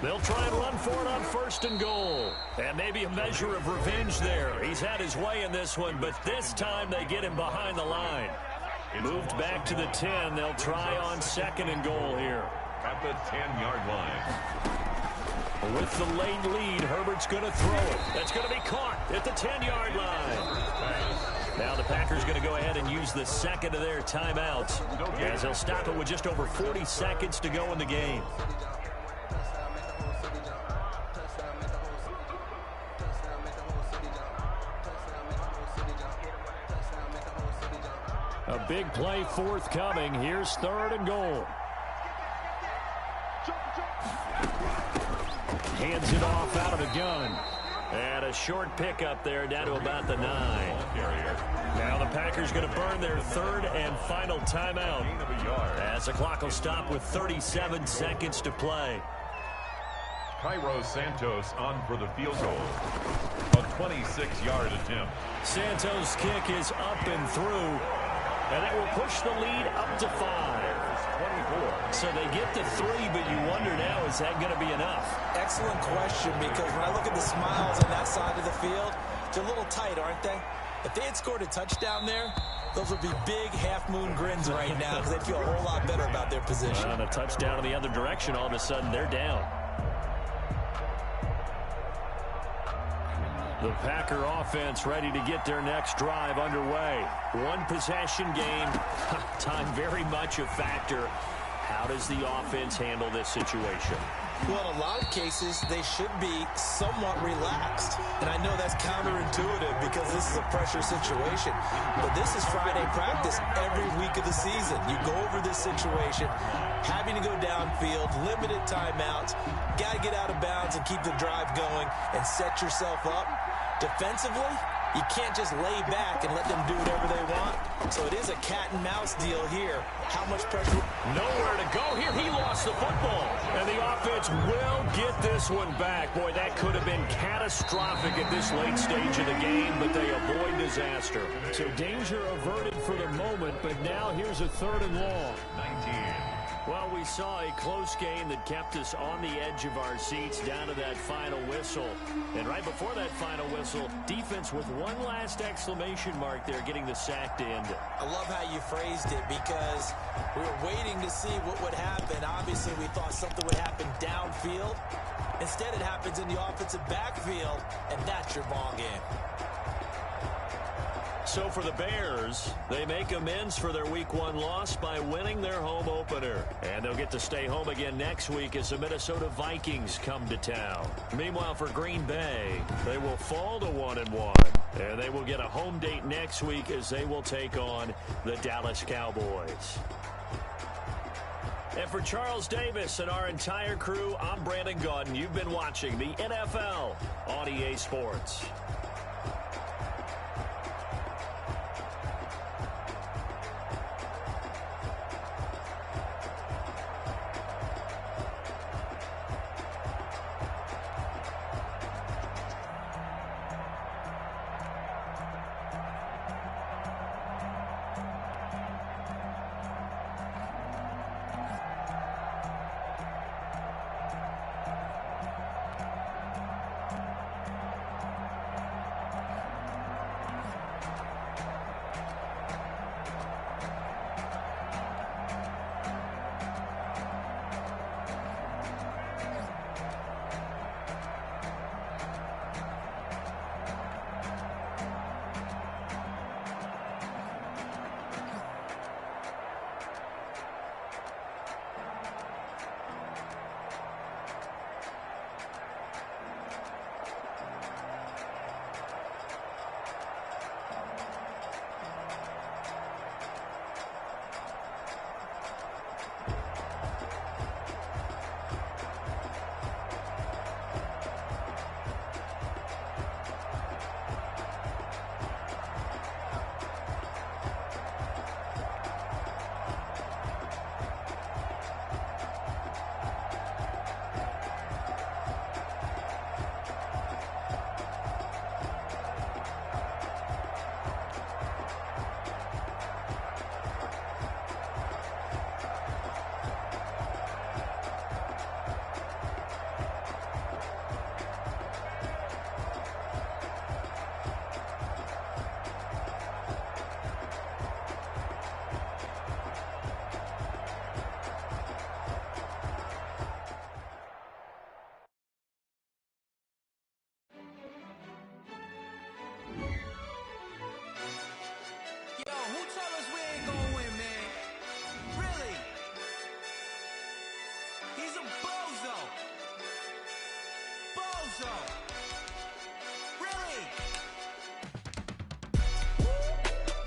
They'll try and run for it on 1st and goal. And maybe a measure of revenge there. He's had his way in this one, but this time they get him behind the line. Moved back to the 10. They'll try on 2nd and goal here. At the 10-yard line. With the late lead, Herbert's going to throw it. That's going to be caught at the 10-yard line. Now the Packers going to go ahead and use the 2nd of their timeouts as they'll stop it with just over 40 seconds to go in the game. A big play forthcoming. Here's 3rd and goal. Hands it off out of the gun. And a short pickup there down to about the 9. Now the Packers going to burn their 3rd and final timeout as the clock will stop with 37 seconds to play. Cairo Santos on for the field goal. A 26-yard attempt. Santos' kick is up and through. And that will push the lead up to 5. So they get the 3, but you wonder now, is that going to be enough? Excellent question, because when I look at the smiles on that side of the field, they're a little tight, aren't they? If they had scored a touchdown there, those would be big half-moon grins right now because they'd feel a whole lot better about their position. On a touchdown in the other direction, all of a sudden they're down. The Packer offense ready to get their next drive underway. One possession game. Time very much a factor. How does the offense handle this situation? Well, in a lot of cases, they should be somewhat relaxed. And I know that's counterintuitive because this is a pressure situation. But this is Friday practice every week of the season. You go over this situation, having to go downfield, limited timeouts, got to get out of bounds and keep the drive going and set yourself up. Defensively, you can't just lay back and let them do whatever they want. So it is a cat and mouse deal here. How much pressure? Nowhere to go here. He lost the football. And the offense will get this one back. Boy, that could have been catastrophic at this late stage of the game, but they avoid disaster. So danger averted for the moment, but now here's a 3rd and long. 19. Well, we saw a close game that kept us on the edge of our seats down to that final whistle. And right before that final whistle, defense with one last exclamation mark there, getting the sack to end it. I love how you phrased it because we were waiting to see what would happen. Obviously, we thought something would happen downfield. Instead, it happens in the offensive backfield, and that's your ball game. So for the Bears, they make amends for their Week 1 loss by winning their home opener. And they'll get to stay home again next week as the Minnesota Vikings come to town. Meanwhile, for Green Bay, they will fall to 1-1. And they will get a home date next week as they will take on the Dallas Cowboys. And for Charles Davis and our entire crew, I'm Brandon Gaudin. You've been watching the NFL on EA Sports.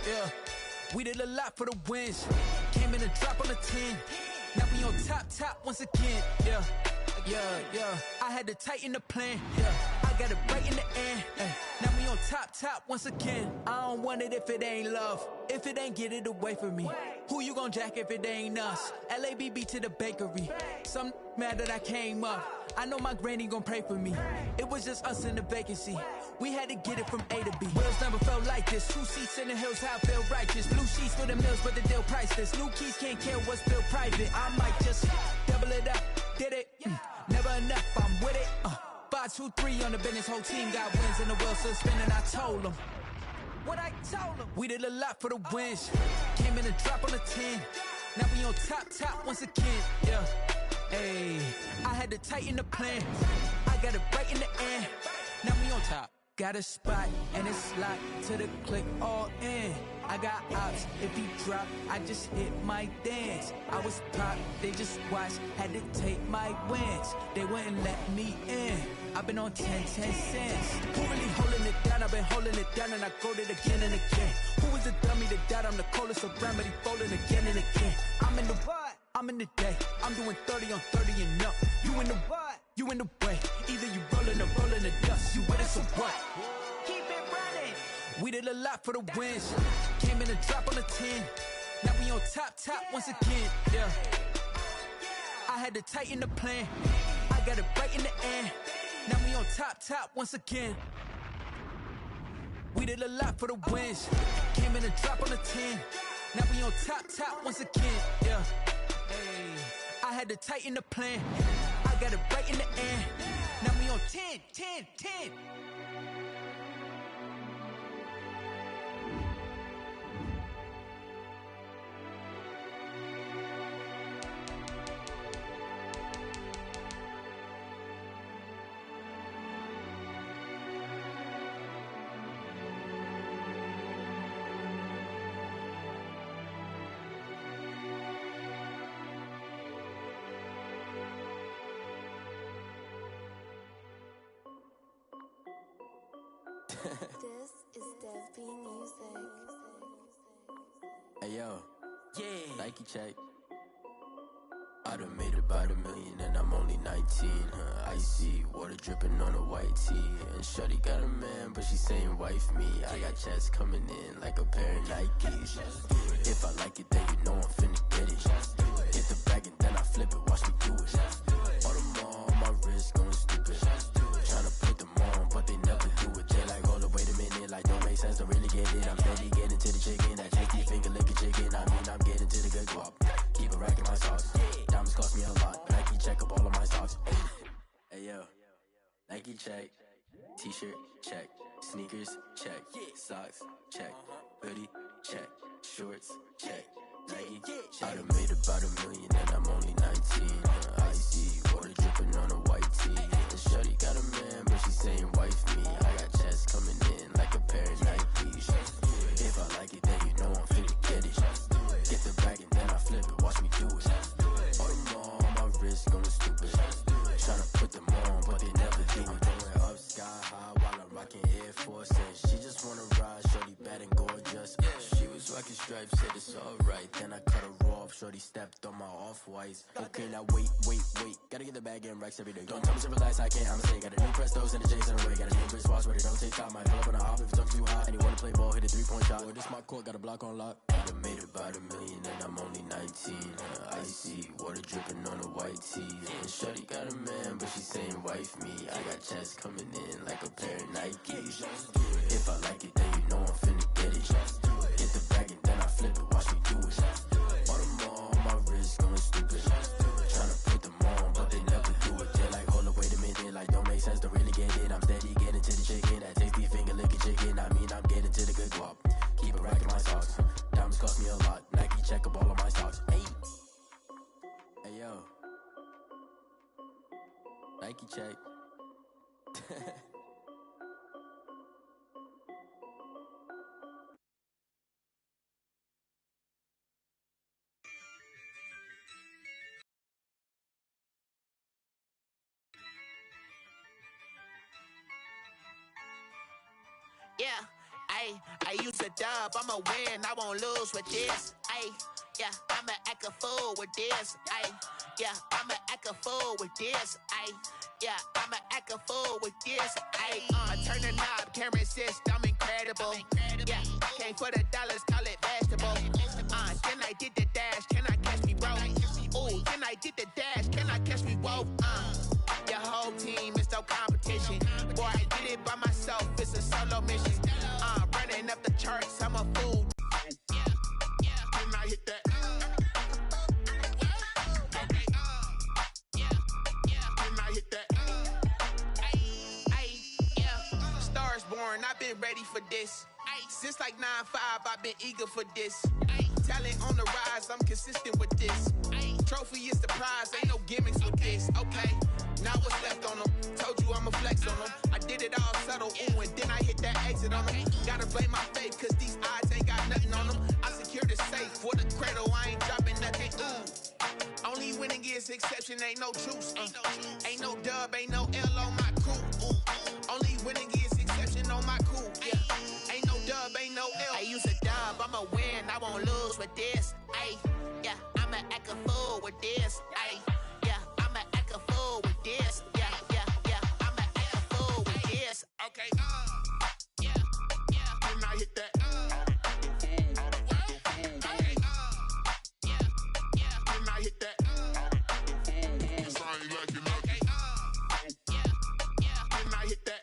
Yeah, we did a lot for the wins. Came in a drop on the 10. Now we on top once again. Yeah. I had to tighten the plan. Yeah, I got it right in the end. Now we on top once again. I don't want it if it ain't love. If it ain't, get it away from me. Who you gon' jack if it ain't us? LABB to the bakery. Some mad that I came up. I know my granny gon' pray for me. It was just us in the vacancy. We had to get it from A to B. Wheels never felt like this. 2 seats in the hills, how I feel righteous. Blue sheets for the mills, but the deal priceless. New keys can't care what's still private. I might just double it up. Did it? Never enough, I'm with it. 5, 2, 3 on the business. Whole team got wins and the wheels still spinning. I told them what I told them. We did a lot for the wins. Came in and drop on the 10. Now we on top once again. Yeah. Hey, I had to tighten the plan. I got it right in the end. Now we on top. Got a spot and it's locked to the click all in. I got ops, if he drop, I just hit my dance. I was pop, they just watched, had to take my wins. They wouldn't let me in. I've been on 10 cents. Who really holding it down? I've been holding it down and I go it again and again. Who was the dummy that died? I'm the coldest around, but he folding again and again. I'm in the what? I'm in the day. I'm doing 30 on 30 and up. You in the what? You in the way. Either you rolling or rolling the dust. You with us or what? Keep it running. We did a lot for the wins. Came in and drop on the 10. Now we on top once again. Yeah. I had to tighten the plan. I got it right in the end. Now we on top once again. We did a lot for the wins. Came in and drop on the 10. Now we on top once again. Yeah. Hey, I had to tighten the plan. I got it right in the end. Now we on 10. This is Dev B Music. Hey yo, yeah, Nike check. I done made about $1 million and I'm only 19. Icy water dripping on a white tee. And shorty got a man, but she saying wife me. I got checks coming in like a pair of Nikes. If I like it, then you know I'm finna get it. Hit the bag and then I flip it, watch me do it. All them on my wrist going stupid. Tryna put them on, but they never do it. They like, hold up, wait a minute, like don't make sense, don't really get it. I'm steady getting to the chicken, that tasty finger licking chicken. I mean, I'm getting to the good guap. Keep a rack in my socks. Diamonds cost me a lot, but Nike check up all of my socks. Hey yo, Nike check. T-shirt check. Sneakers check. Socks check. Hoodie check. Shorts check. Nike check. I done made about $1 million and I'm only 19. Icy water dripping on a white tee. And shorty got a man, but she saying wife me. I got checks coming in like a pair of Nikes. If I like it, then you know I'm finna get it. Get the bag and then I flip it, watch me do it. All them on my wrist going stupid. Tryna put them on, but they never do it. Going up sky high while I'm rocking Air Force. And she just wanna ride, shorty bad and gorgeous. She was rocking stripes, said it's alright. Then I cut her off, shorty stepped on my off-whites. Okay, now wait. Gotta get the bag and racks every day. Don't tell me to relax, I can't, I'ma say. Got a new Prestos and a Jason away. Got a new wristwatch where they don't take time. Might pull up on a hop if it's up too hot. And you wanna play ball, hit a 3-point shot. Or this my court, got a block on lock. I done made about $1 million and I'm only 19. Icy water dripping on a white tee. And shorty got a man, but she saying wife me. I got checks coming in like a pair of Nikes. If I like it, then you know I'm finna get it. Hit the bag and then I flip it, watch me do it. All them on my wrist going stupid. Tryna put them on, but they never do it. They're like, hold up, wait a minute, like don't make sense, don't really get it. I'm steady getting to the chicken, that tasty finger licking chicken. I mean, I'm getting to the good guap. Keep a rack in my socks. Diamonds cost me a lot. Nike check up all of my socks. Hey yo, Nike check. Yeah, I used to dub, I'ma win, I won't lose with this. Yeah, I'ma act a fool with this. Yeah, I'ma act a fool with this. Yeah, I'ma act a fool with this. I turn the knob, can't resist, I'm incredible. Yeah, came for the dollars, call it vegetable. Then I did the dash, can I catch me, bro? Ooh, then I did the dash, can I catch me, whoa? Your whole team is no competition. no mission. Running up the charts, I'm a fool. And I hit that. And I hit that. Stars born, I've been ready for this. Since like 9-5, I've been eager for this. Talent on the rise, I'm consistent with this. Trophy is the prize, ain't no gimmicks with this. Okay, now what's left on them? Told you I'ma flex on them. I did it all subtle, ooh, and then I hit that exit on them. Gotta blame my faith, cause these odds ain't got nothing on them. I secured the safe for the cradle, I ain't dropping nothing, ooh. Only winning is exception, ain't no truce. Ain't no dub, ain't no L on my crew. Only winning is exception on my crew, yeah. Ain't no dub, ain't no L. I use a dub, I'ma win, I won't lose with this. Ay, yeah, I'ma act a fool with this. Ay, yeah, I'ma act a fool with this. Yeah, I'ma act a fool with this. Okay, yeah, and I hit that. Okay, yeah, and I hit that. Cause I ain't liking nothing. Yeah, and I hit that.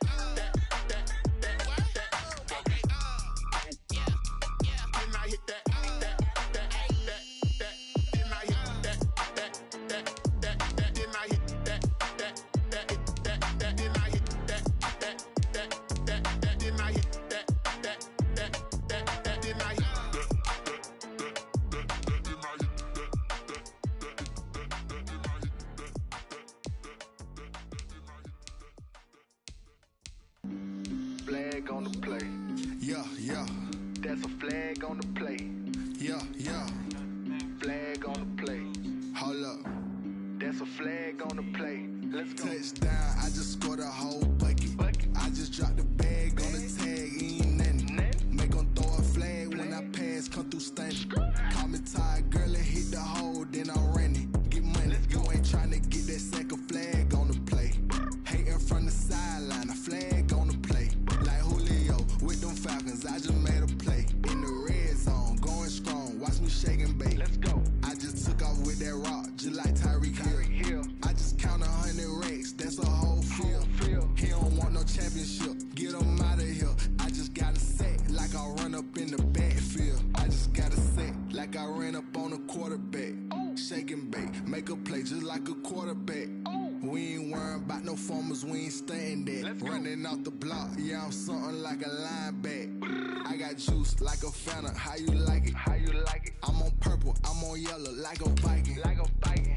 Flag on the play. Yeah. That's a flag on the play. Yeah. Flag on the play. Hold up. That's a flag on the play. Let's go. Touchdown, I just scored a whole bucket. I just dropped the bag on the tag, ain't nothing. Make 'em throw a flag when I pass, come through stunning. Call me tired, girl, and hit the hole, then I'm running. Get money, you ain't tryna get that second flag on the play. Hating from the sideline, a flag on the play. Like Julio with them Falcons, I just made a play. In the red zone, going strong, watch me shake and bake. Let's go. I just took off with that rock, just like Tyreek Hill. I just count 100 racks, that's a whole field. He don't want no championship, get him out of here. I just got a set, like I run up in the backfield. I just got a set, like I ran up on a quarterback. Shake and bake, make a play just like a quarterback. We ain't worrying about no formers, we ain't staying there. Running off the block, yeah, I'm something like a linebacker. I got juice like a Fanta, how you like it? I'm on purple, I'm on yellow, like a Viking.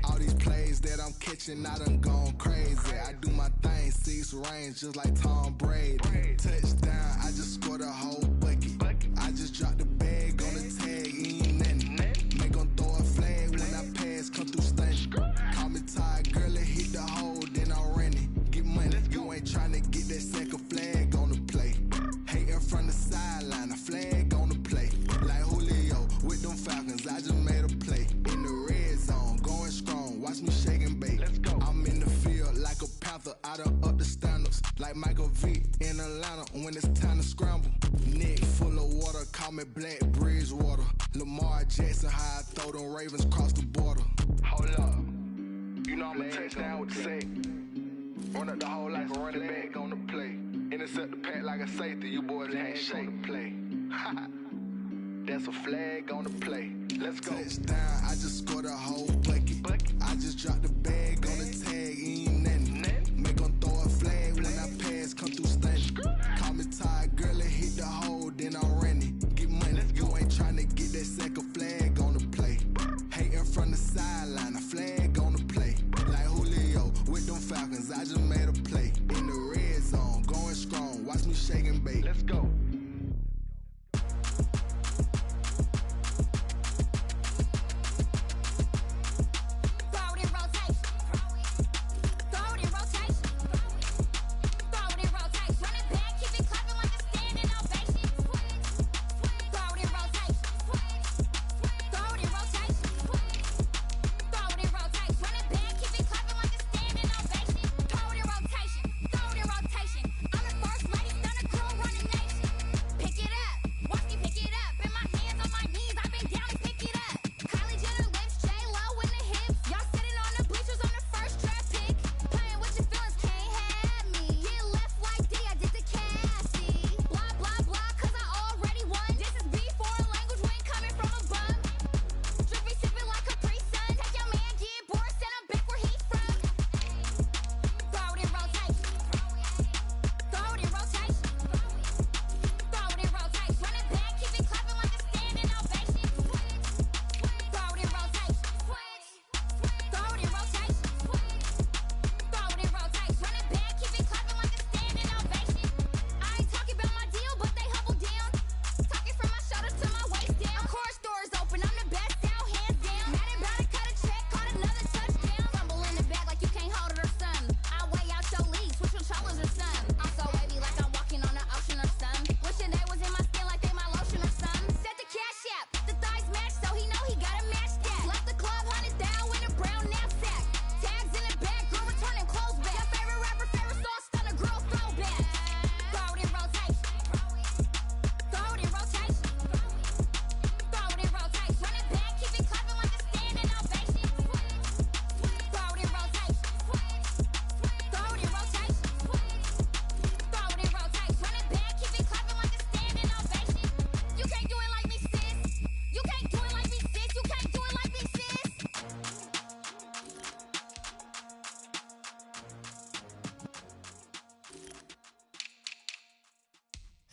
All these plays that I'm catching, I done gone crazy. I do my thing, 6 range, just like Tom Brady. Touchdown, I just scored a whole bucket. I just dropped the bag on the tag, ain't nothing. Make 'em throw a flag when I pass, come through stunning. Call me tired, girl, and hit the hole, then I'm running. Get money, you ain't tryna get that second flag on the play. Hating from the sideline, a flag on the play. Like Julio with them Falcons, I just made a play. In the red zone, going strong, watch me shake and bake. Let's go. I'm in the field like a Panther, I done up the standards. Like Michael Vick in Atlanta when it's time to scramble. Neck full of water, call me Black Bridgewater. Lamar Jackson, how I throw them Ravens across the border. Hold up. You know I'm a touchdown with the sack. Run up the hole like a running back on the play. Intercept the pack like a safety, you boys ain't shake the play. That's a flag on the play. Let's go. Touchdown, I just scored a whole bucket. I just dropped the bag on the tag, ain't nothing. Make 'em throw a flag when I pass, come through stunning. Call me tired, girl, and hit the hole, then I'm running. Get money, you ain't tryna get that second flag on the play. Hating from the sideline, a flag on the play. Like Julio with them Falcons, I just made a play. In the red zone, going strong, watch me shake and bake. Let's go. Running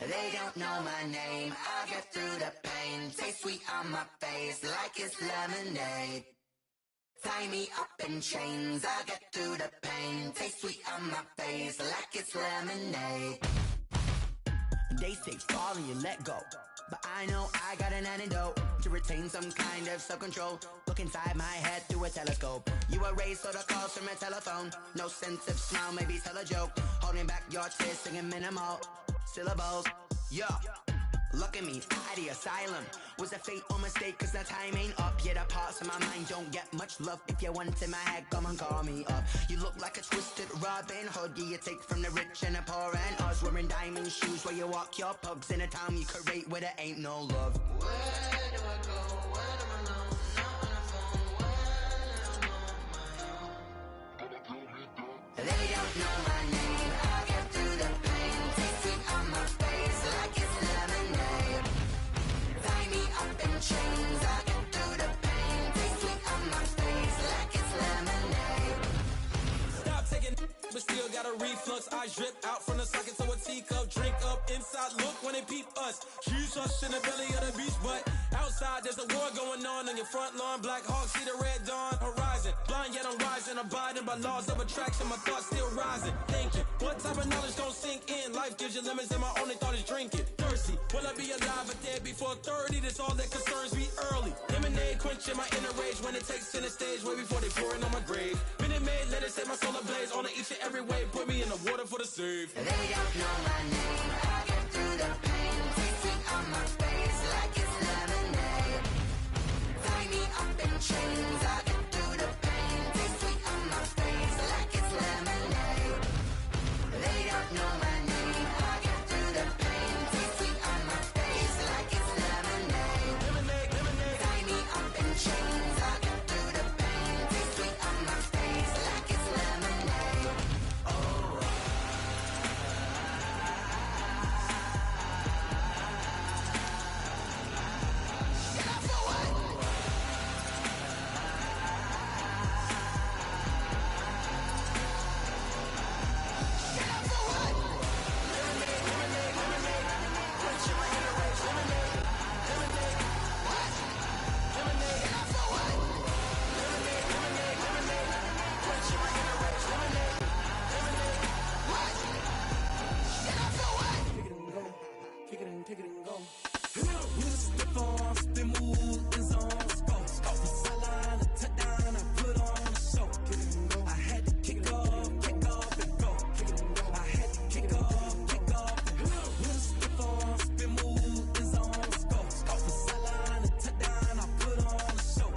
They don't know my name, I get through the pain. Taste sweet on my face like it's lemonade. Tie me up in chains, I get through the pain. Taste sweet on my face like it's lemonade. They say fall and you let go, but I know I got an antidote to retain some kind of self-control. Look inside my head through a telescope. You erase all the calls from a telephone. No sense of smile, maybe tell a joke. Holding back your tears, singing minimal syllables. Yeah, look at me, out the asylum. Was a fate or mistake, cause the time ain't up. Yeah, the parts of my mind don't get much love. If you want in my head, come and call me up. You look like a twisted Robin Hood. Yeah, you take from the rich and the poor and us. Wearing diamond shoes where you walk your pugs in a town you create where there ain't no love. Where do I go? When am I alone? Not on the phone. When I'm on my own. They don't know my name. I get through the pain. Taste sweet on my face like it's lemonade. Tie me up in chains. I get through the pain. Taste sweet on my face like it's lemonade. Stop taking, but still got a reflux. I drip out from the socket to a teacup. Drink up inside, look when they peep us. Choose us in the belly of the beast, but outside there's a war going on your front lawn. Black Hawk, see the red dawn horizon. Blind yet I'm rising, abiding by laws of attraction. My thoughts still rising, thinking what type of knowledge don't sink in? Life gives you limits and my only thought is drinking. Thirsty, will I be alive or dead before 30? That's all that concerns me early. Lemonade quenching my inner rage when it takes center stage way before they pour it on my grave. Minute Maid, let it set my soul ablaze on each and every way. Put me in the water for the save. They don't know my name, I get through the pain. Taste sweet on my face like it's lemonade. Tie me up in chains, I get through the pain. Taste sweet on my face like it's lemonade. They don't know my name, I get through the pain. Taste sweet on my face like it's lemonade. Tie me up in chains, I get through the pain. Taste sweet on my face like it's lemonade. Oh. Kick it and go. With a stiff arm, spin move, in zone, go. From sideline to touchdown, I put on a show. I had to kick off and go. I had to kick off and go. With a stiff arm, spin move, in zone, go. From sideline to touchdown, I put on a show.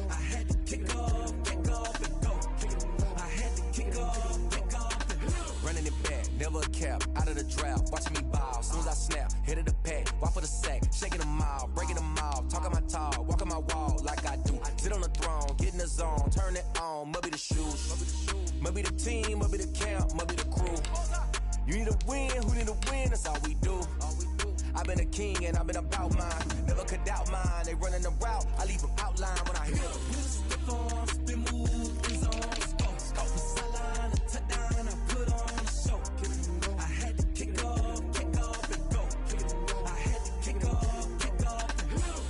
I had to kick off and go. I had to kick off and go. Running it back, never a cap, out of the drought, watching me ball, soon as I snap, hit of the pack, walk for the sack, shaking them all, breaking them off, talking my talk, walking my wall like I do, sit on the throne, get in the zone, turn it on, must be the shoes, must be the team, must be the camp, must be the crew, you need a win, who need a win, that's all we do, I've been a king and I've been about mine, never could doubt mine, they running the route, I leave them outline when I hear them. Stiff arm, spin move, in zone, go. From sideline to touchdown, I put on a show. I had to kick off and go. I had to kick off and go.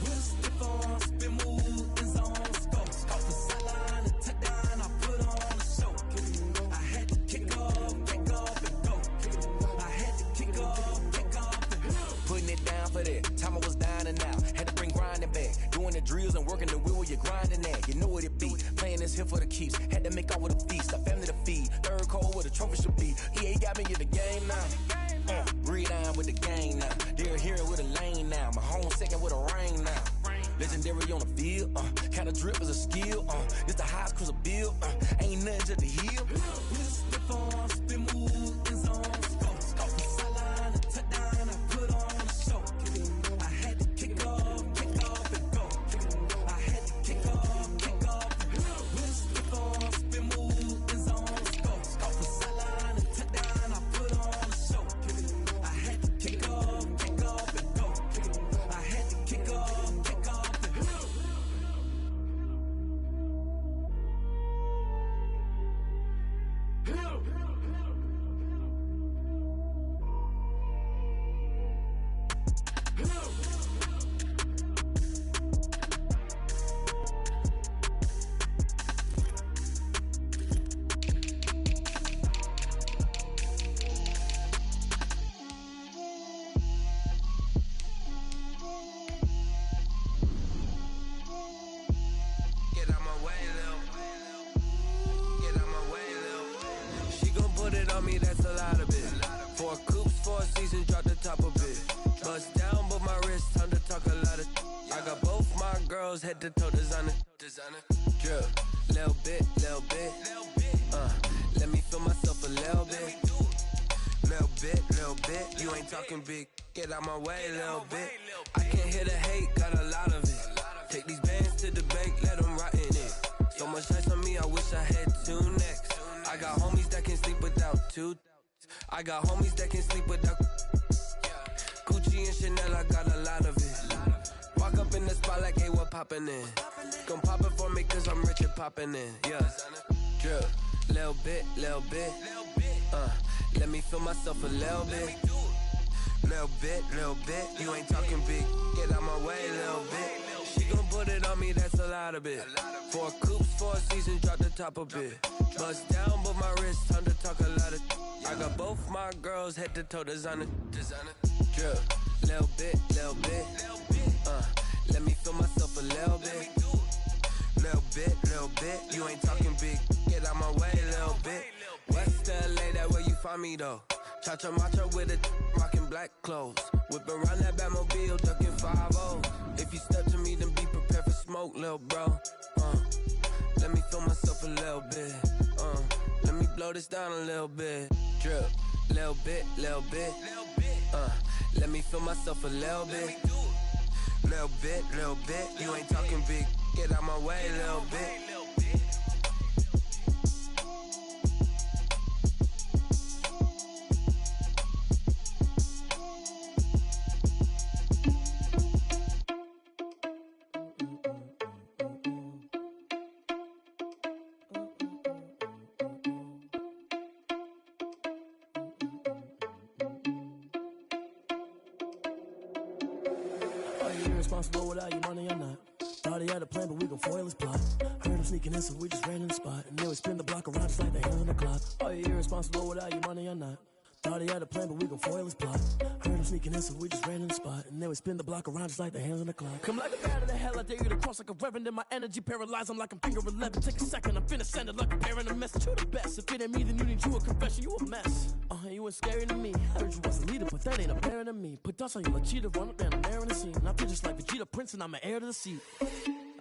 With a stiff arm, spin move, in zone, go. From sideline to touchdown, I put on a show. I had to kick off and go. I had to kick off and go. Putting it down for that, time I was down and out, had to bring grinding back, doing the drills and working the wheel where you're grinding at, you know what it be, playing this here for the keeps, had to make out with a feast, a family to feed, third cold where the trophy should be, EA got me in the game now, read on with the game now, they're here with a lane now, my home second with a rain now, legendary on the field, kind of drip is a skill, it's the highest cruiser bill, ain't nothing just to heal. With a stiff arm, spin move, in zone, go. From sideline to touchdown, I put on a show. I had to kick off and go. I had to kick off and go. With a stiff arm, spin move, in zone, go. From sideline to touchdown, I put on a show. I had to kick off and go. I had to kick off and go. Head to toe designer, drip, little bit, let me feel myself a little bit, you ain't talking big, get out my way, little bit, I can't hear the hate, got a lot of it, take these bands to the bank, let them rot in it, so much ice on me, I wish I had two necks, I got homies that can sleep without two, I got homies that can sleep without, Gucci and Chanel, I got a lot of it, walk up in the spot like, hey, what poppin' in? Gon' pop it for me cause I'm rich and poppin' in, yeah. Drip, little bit, let me feel myself a little bit. Little bit, you ain't talking big, get out my way, little bit. She gon' put it on me, that's a lot of it. 4 coops, 4 seasons, drop the top a bit. Bust down, but my wrist, time to talk a lot of. I got both my girls head to toe designer. Drip, little bit, let me feel myself a little bit. Little bit, you ain't talking big, get out my way, little bit. West LA, that where you find me though. Cha-cha matcha with a rockin' black clothes. Whip around that Batmobile, ducking 5-0. If you step to me, then be prepared for smoke, lil' bro. Let me feel myself a little bit. Let me blow this down a little bit. Drip, little bit. Let me feel myself a little bit. Little bit, you ain't talking big, get out my way, little bit. Irresponsible without your money or not. Thought he had a plan, but we gon' foil his plot. Heard him sneaking in, so we just ran in the spot. And then we spin the block around just like the hands on the clock. Are you irresponsible without your money or not? Thought he had a plan, but we gon' foil his plot. Heard him sneaking in, so we just ran in the spot. And then we spin the block around just like the hands on the clock. Come like a bat of the hell, I dare you to cross like a reverend. And my energy paralyzed, I'm like I'm finger 11. Take a second, I'm finna send it like a parent a message. You the best, if it ain't me, then you need you a confession. You a mess, you ain't scary to me. I heard you was a leader, but that ain't apparent to me. Put dust on you like cheetah, run up down the air in the scene. I feel just like Vegeta Prince and I'm an heir to the seat.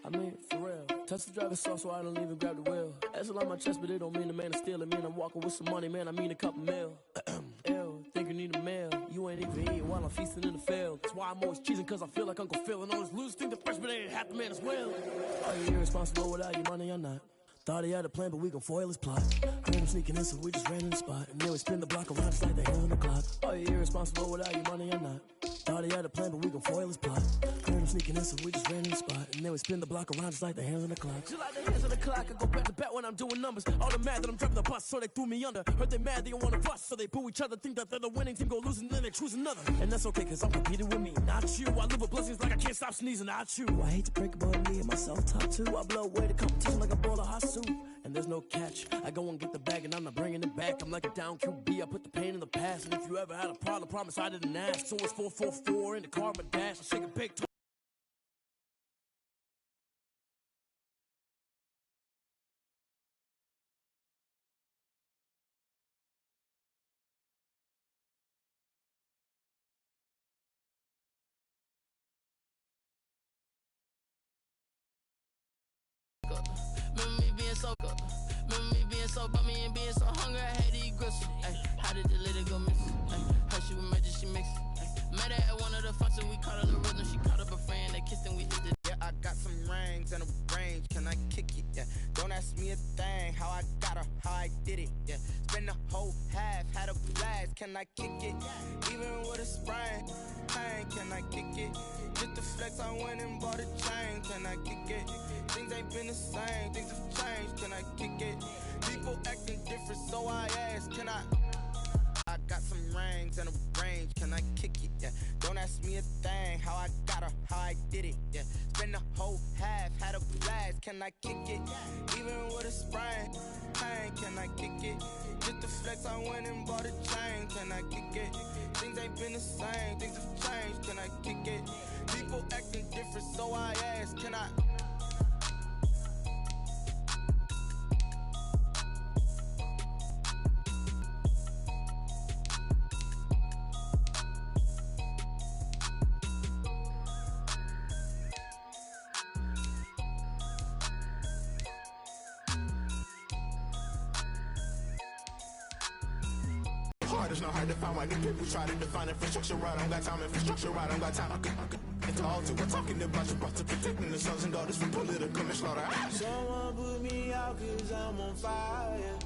I mean, for real. Touch the driver's soft so I don't even grab the wheel. That's on my chest, but it don't mean the man is stealing. Man, I'm walking with some money, man, I mean a couple mil. Ew, think you need a meal. You ain't even eating while I'm feasting in the field. That's why I'm always cheesing, cause I feel like Uncle Phil. And all this losers think the freshman ain't half the man as well. Are you irresponsible without your money or not? Thought he had a plan, but we gon' foil his plot. Heard him sneaking in, so we just ran in the spot. And then we spin the block around just like the hands on the clock. Are you irresponsible without your money or not? Thought he had a plan, but we gon' foil his plot. Heard him sneaking in, so we just ran in the spot. And then we spin the block around just like the hands on the clock. Just like the hands on the clock, I go back to back when I'm doing numbers. All the mad that I'm driving the bus, so they threw me under. Heard they mad, they don't wanna bust, so they boo each other. Think that they're the winning team, go losing, then they choose another. And that's okay, cause I'm competing with me, not you. I live with blessings like I can't stop sneezing, not you. I hate to break about me and my self-talk too. I blow away the competition like a bowl of hot soup. And there's no catch. I go and get the bag and I'm not bringing it back. I'm like a down QB, I put the pain in the past. And if you ever had a problem, promise I didn't ask. So it's 444 in the car, my dash. I shake a big toe. Remember me being so good. Remember me being so bummy and being so hungry. I had to eat gristle. How did the lady go missing? How she was magic, she mixed. Met her at one of the functions, we caught her the rhythm. She caught up a friend, they kissed and we hit it. Yeah, I got some rings and a range, can I kick it? Yeah, don't ask me a thing, how I got her, how I did it. Yeah, spend the whole half, had a blast, can I kick it? Even with a sprain, pain, can I kick it? Just the flex, I went and bought a chain, can I kick it? Things ain't been the same, things have changed, can I kick it? People acting different, so I ask, can I got some rings and a range, can I kick it? yeah. Don't ask me a thing, how I got her, how I did it, yeah. Spend the whole half, had a blast, can I kick it? Even with a sprain, pain, can I kick it? Just the flex, I went and bought a chain, can I kick it? Things ain't been the same, things have changed, can I kick it? People acting different, so I ask, can I? Hard, it's not hard to find why the people try to define infrastructure right. I don't got time, infrastructure right. I don't got time. I could get to all to. We're talking about you brought to protecting the sons and daughters from political slaughter. Someone put me out cause I'm on fire.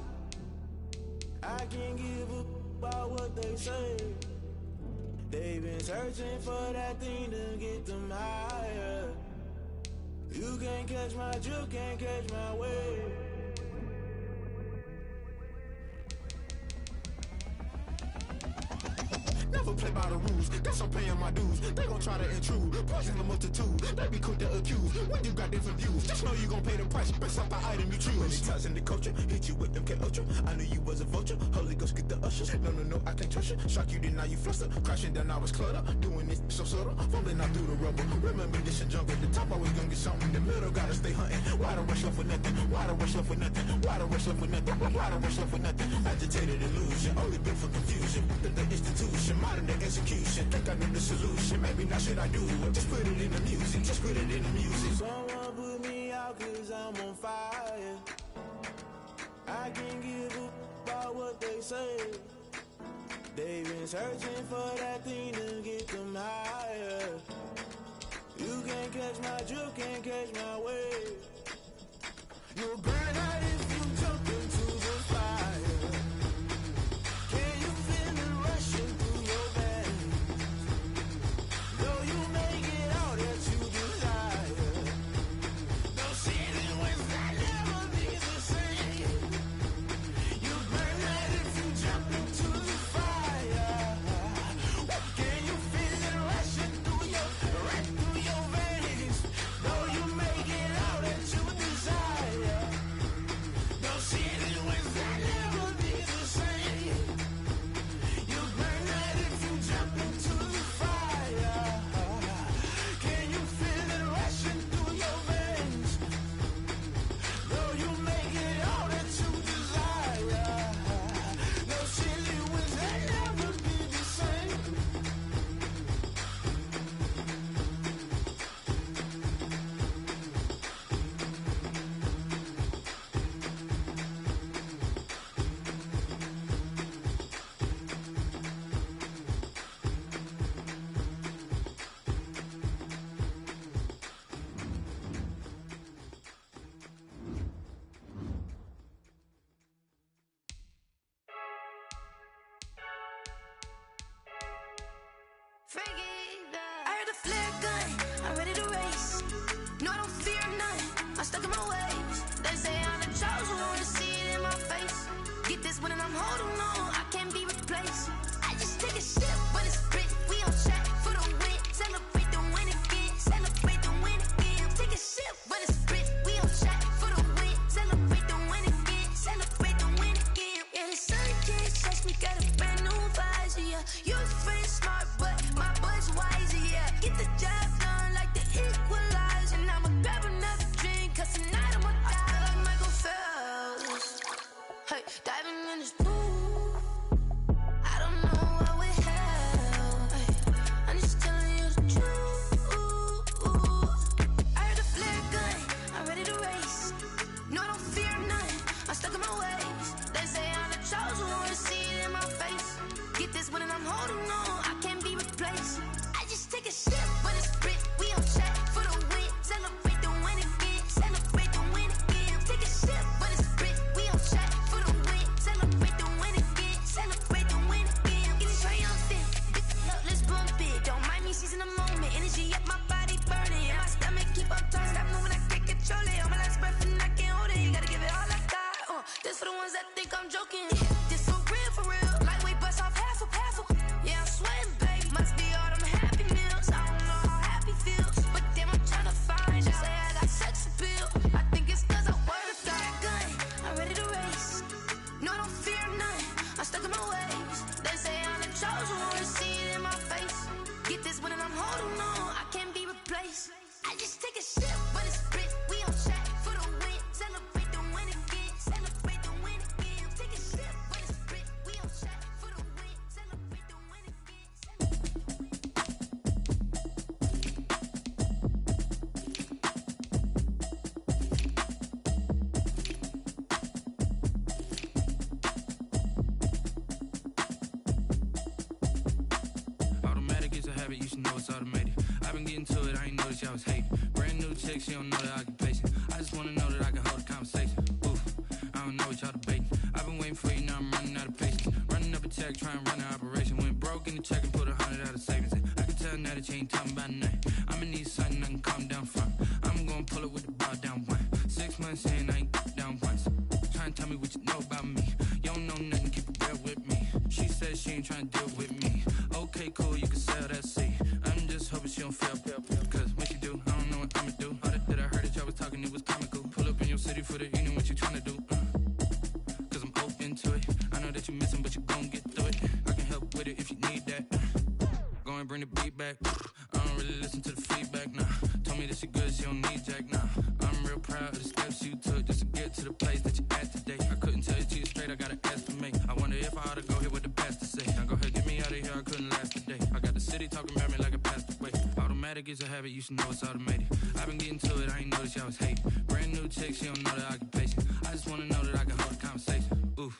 I can't give a about what they say. They've been searching for that thing to get them higher. You can't catch my drift, can't catch my wave. Never play by the rules, guess I'm paying my dues. They gon' try to intrude, poison the multitude. They be quick to accuse, when you got different views. Just know you gon' pay the price, based off the item you choose. Many ties in the culture, hit you with them K-Ultra. I knew you was a vulture, Holy Ghost get the ushers. No, I can't trust you. Shock you, then now you fluster. Crashing down, I was clutter. Doing this so subtle, fumbling out through the rubble. Remember this and jump at the top, always gonna get something. In the middle, gotta stay hunting. Why the rush left for nothing? Why the rush left for nothing? Why the rush left for nothing? Why the rush left for nothing? Agitated illusion, only built for confusion. The institution, modern day execution. Think I know the solution, maybe not should I do it? Just put it in the music, just put it in the music. Someone put me out cause I'm on fire. I can't give a about what they say. They've been searching for that thing to get them higher. You can't catch my drift, can't catch my wave. You'll burn out if you jump into the fire. Can you feel it rushing through your veins? Though you make it all that you desire. No ceiling wins that never be the same. You burn out if you jump into the fire. Can you feel it rushing through right through your veins? Though you make it all that you desire. No ceiling wins that never be the same. You burn out if you jump into the fire. Can you feel it rushing through your veins? Though you make it all that you desire. No ceiling wins that never be the same. I heard the flare gun, I'm ready to race. No, I don't fear none, I'm stuck in my ways. They say I'm the chosen one, to see it in my face. Get this one and I'm holding on, I can't be replaced. I just take a sip, but it's spit, we on track for the win. Celebrate the win again, celebrate the win again. Take a sip, but it's spit, we on track for the win. Celebrate the win again, celebrate the win again. Yeah, the sun can't touch me, got a brand new visor, yeah. You friend smart, but my bud's wiser, yeah. Get the job done like the equalizer. And I'ma grab another drink, cause tonight I'ma die like Michael Phelps. Hey, diving in this pool, I don't know what we have. Hey, I'm just telling you the truth. I heard the flare gun, I'm ready to race. No, I don't fear none, I'm stuck in my ways. They say I'm the chosen one, to see it in my face. Get this one and I'm holding on, I can't be replaced. I just take a sip, but it's spit, we on track for the win. Celebrate the win again, celebrate the win again. Take a sip, but it's spit, we on track for the win. Celebrate the win again, celebrate the win again. Get it triumphant, look, let's bump it. Don't mind me seizing the moment, energy up my body burning. And my stomach keep on turning, stop moving, I can't control it. On my last breath and I can't hold it, you gotta give it all I got. This for the ones that think I'm joking. This for real, lightweight bust off half a. Yeah, I'm been getting to it, I ain't noticed y'all was hating. Brand new chick, she don't know the occupation. I just wanna know that I can hold a conversation. Ooh, I don't know what y'all debating. I've been waiting for you, now I'm running out of patience. Running up a check, trying to run an operation. Went broke in the check and put 100 out of savings in. I can tell now that you ain't talking about nothing. I'ma need something I can calm down from. I'm gonna pull it with the bar down one. 6 months in, I ain't down once. Trying to tell me what you know about me. You don't know nothing, keep it real with me. She says she ain't trying to deal with me. Okay, cool, you can sell that seat. I'm just hoping she don't fail. Cause when she do, I don't know what I'ma do. All that I heard that y'all was talking, it was comical. Pull up in your city for the evening, what you trying to do? Cause I'm open to it. I know that you missing, but you gon' get through it. I can help with it if you need that. Go and bring the beat back. I don't really listen to the feedback, nah. Told me that she good, she don't need jack, nah. I'm real proud of the steps you took just to get to the place that you at today. I couldn't tell you to you straight, I gotta estimate. I wonder if I ought to go here with the best to say. Now go ahead, get me out of here, I couldn't last a day. I got the city talking about me like I passed away. Automatic is a habit, you should know it's automated. I've been getting to it, I ain't noticed y'all was hating. Brand new chick, she don't know the occupation. I just wanna know that I can hold a conversation. Ooh,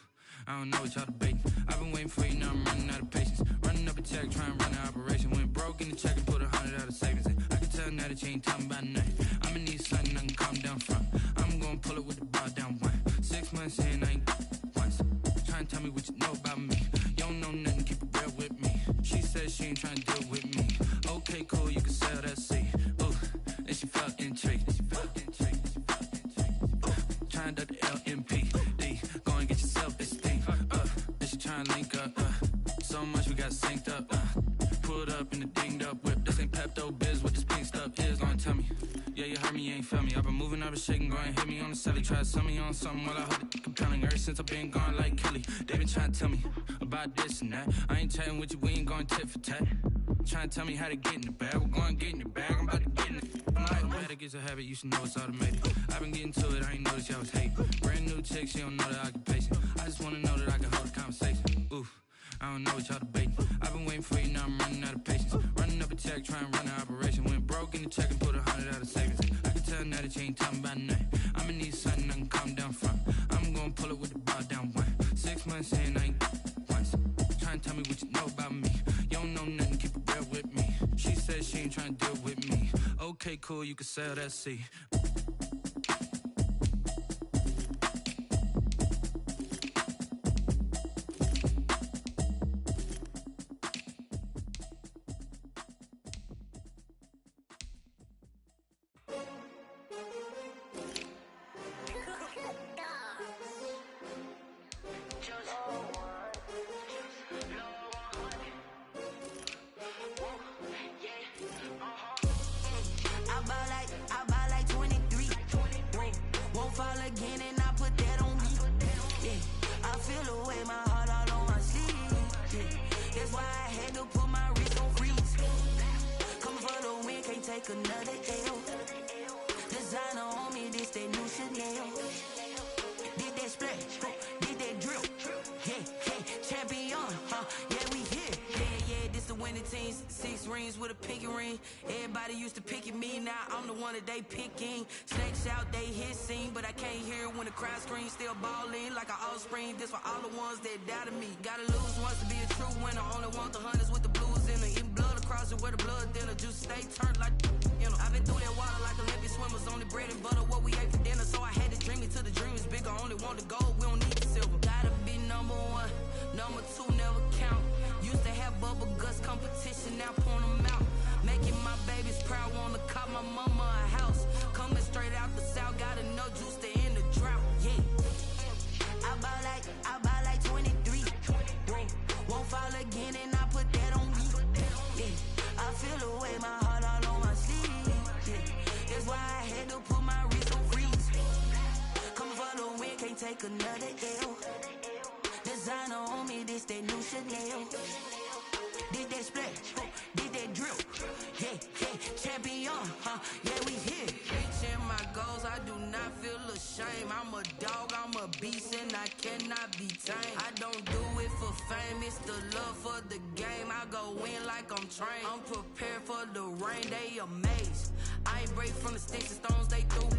I don't know what y'all debating. I've been waiting for you, now I'm running out of patience. Running up a check, trying to run an operation. Went broke in the check and put 100 out of savings in. I can tell now that you ain't talking about nothing. I'ma need something I can calm down from. I'm gonna pull it with the bar down one. 6 months in, I ain't once. Trying to tell me what you know about me. You don't know nothing, keep it real with me. She says she ain't trying to deal with me. Okay, cool, you can sell that seat. Ooh, and she felt intrigued. Trying to duck the LMPD. Go and get your self-esteem. And she trying to link up. So much we got synced up. Pulled up in the dinged up whip. This ain't Pepto-Biz, what this pink stuff is. Gonna tell me. Yeah, you heard me, you ain't felt me. I've been moving, I've been shaking, go and hit me on the celly. Try to sell me on something while I hold it compelling. Ever since I've been gone like Kelly, they been trying to tell me about this and that. I ain't chatting with you, we ain't going tit for tat. Trying to tell me how to get in the bag. We're going to get in the bag, I'm about to get in it. Automatic is a habit, you should know it's automated. I've been getting to it, I ain't noticed y'all was hating. Brand new chick, she don't know the occupation. I just wanna know that I can hold a conversation. Ooh, I don't know what y'all debating. I've been waiting for you, now I'm running out of patience. Running up a check, trying to run an operation. Went broke in the check and put 100 out of savings. I can tell now that you ain't talking about nothing. I'ma need something I can calm down from. I'm gonna pull it with the bar down one. 6 months in, I ain't once. Trying to tell me what you know about me. You don't know nothing, keep it real with me. She says she ain't trying to deal with me. Okay, cool, you can sell that seat. I buy like 23. Won't fall again and I put that on me. Yeah, I feel away, my heart all on my sleeve. Yeah, that's why I had to put my wrist on freeze. Coming for the win, can't take another L. Designer on me, this that new Chanel. Did that splash, did that drill. Yeah, champion, yeah, we here. Yeah, this the winning team. 6 rings with a pinky ring. Everybody used to pick at me, now I'm the one that they picking. Snakes out, they hit scene, but I can't hear it when the crowd screams. Still balling like an offspring. This for all the ones that doubted me. Gotta lose once to be a true winner. Only want the hunters with the blues in it. Eating blood across it where the blood dinner. Juice stay turned like, you know. I've been through that water like Olympic swimmers. Only bread and butter, what we ate for dinner. So I had to dream it till the dream is bigger. Only want the gold, we don't need the silver. Gotta be number 1, number 2 never count. Used to have bubble guts competition, now point them out. Making my babies proud, wanna cop my mama a house. Coming straight out the south, gotta know juice to end the drought. Yeah, I buy like 23. Won't fall again and I put that on me. Yeah, I feel away, my heart all on my sleeve. Yeah, that's why I had to put my wrist on freeze. Coming for the win, can't take another L. Designer on me, this that new Chanel. Did that splash, did that drill. Yeah, champion, yeah, we here. Reaching my goals, I do not feel ashamed. I'm a dog, I'm a beast, and I cannot be tamed. I don't do it for fame, it's the love for the game. I go in like I'm trained. I'm prepared for the rain, they amazed. I ain't break from the sticks and stones they threw.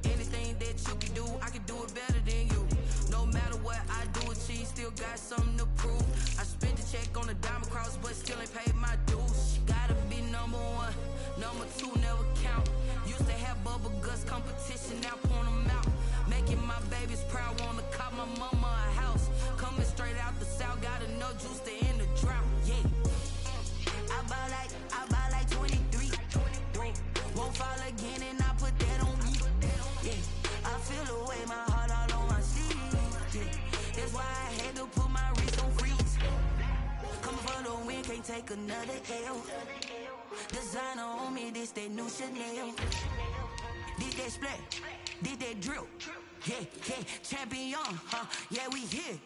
Anything that you can do, I can do it better than you. No matter what I do, achieve, still got something to prove. I spent the check on a diamond cross, but still ain't paid my dues. Gotta be number 1, number two never count. Used to have bubble guts competition, now point them out. Making my babies proud, wanna call my mama a house. Coming straight out the south, got enough juice to end the drought. Yeah. I buy like 23. Won't fall again and I put that on me. Yeah. I feel the way, my heart all on my sleeve. Yeah. That's why I had to put my wrist on freeze. Coming for the win, can't take another L. Designer on me, this that new Chanel. Did that splat, did that drill. Yeah, yeah, champion, huh? Yeah, we here.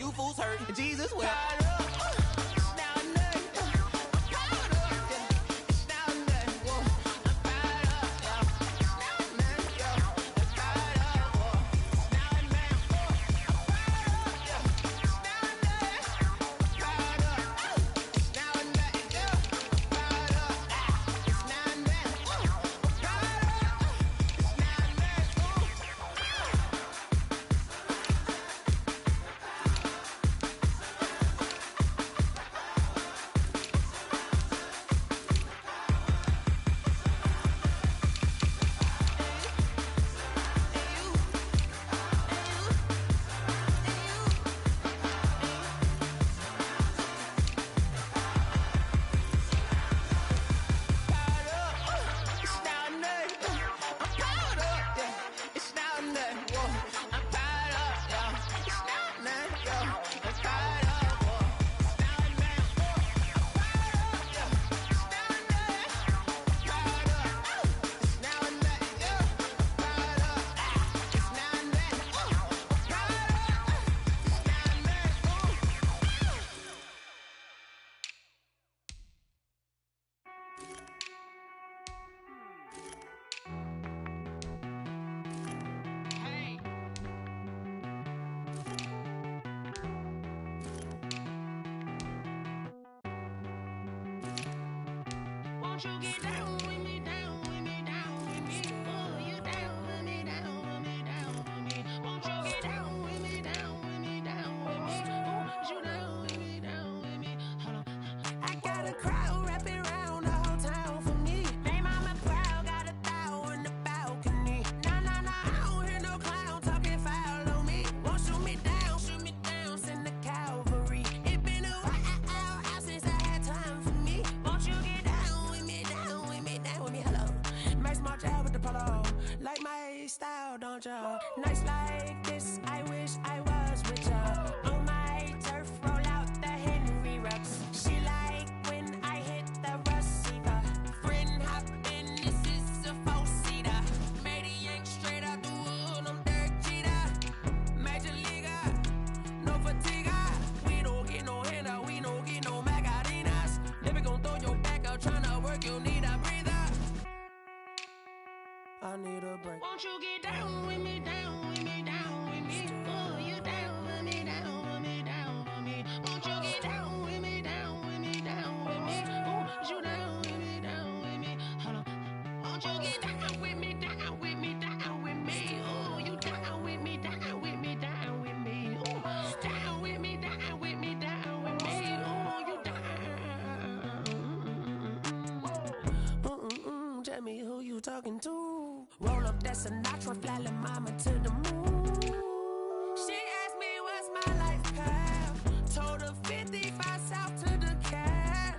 You fools hurt. Jesus will. Won't you get down with me, down with me, down with me? Oh, you down with me, down with me, down with me. Won't you get down with me, down with me, down with me? Oh, you down with me, down with me? Hold on. I got a crowd wrapping around the whole town for me. They mama proud, got a thou in the balcony. Nah, nah, nah, I don't hear no clown talking foul on me. Won't shoot me down, send the cavalry. It been a while since I had time for me. Won't you get down with me, down with me, down with me? Hello. Max March out with the polo. Like my style, don't ya? Nights like this, I wish I was with ya. On my turf, roll out the Henry Rux. She like when I I need a break. Won't you get down with me, down with me, down with me? Oh, you down with me, down with me, down with me. Won't you get down with me, down with me, down with me? Oh, you down with me, down with me? Hold on. Won't you get down with me, down with me, down with me? Oh, you down with me, down with me, down with me? Oh, down with me, down with me, down with me? Oh, you down. Tell me who you talking to. Roll up that Sinatra, fly la mama to the moon. She asked me what's my life path. Told her 55 south to the cab.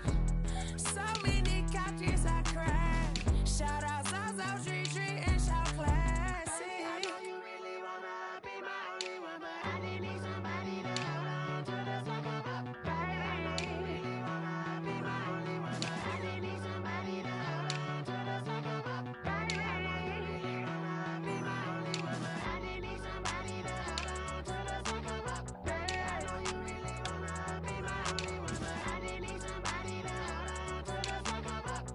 So many couches I cried. Shout out Zazo, Tree, and shout classic. I know you really wanna be my only one, but I didn't need somebody to hold on to the sucker up, baby. I know you really wanna be my only one, but I didn't need somebody to hold on to the sucker up, baby. I know you really wanna be my only one, but I didn't need somebody to hold on to the sucker up, baby. I know you really wanna be my only one, but I didn't need somebody to hold on to the sucker up.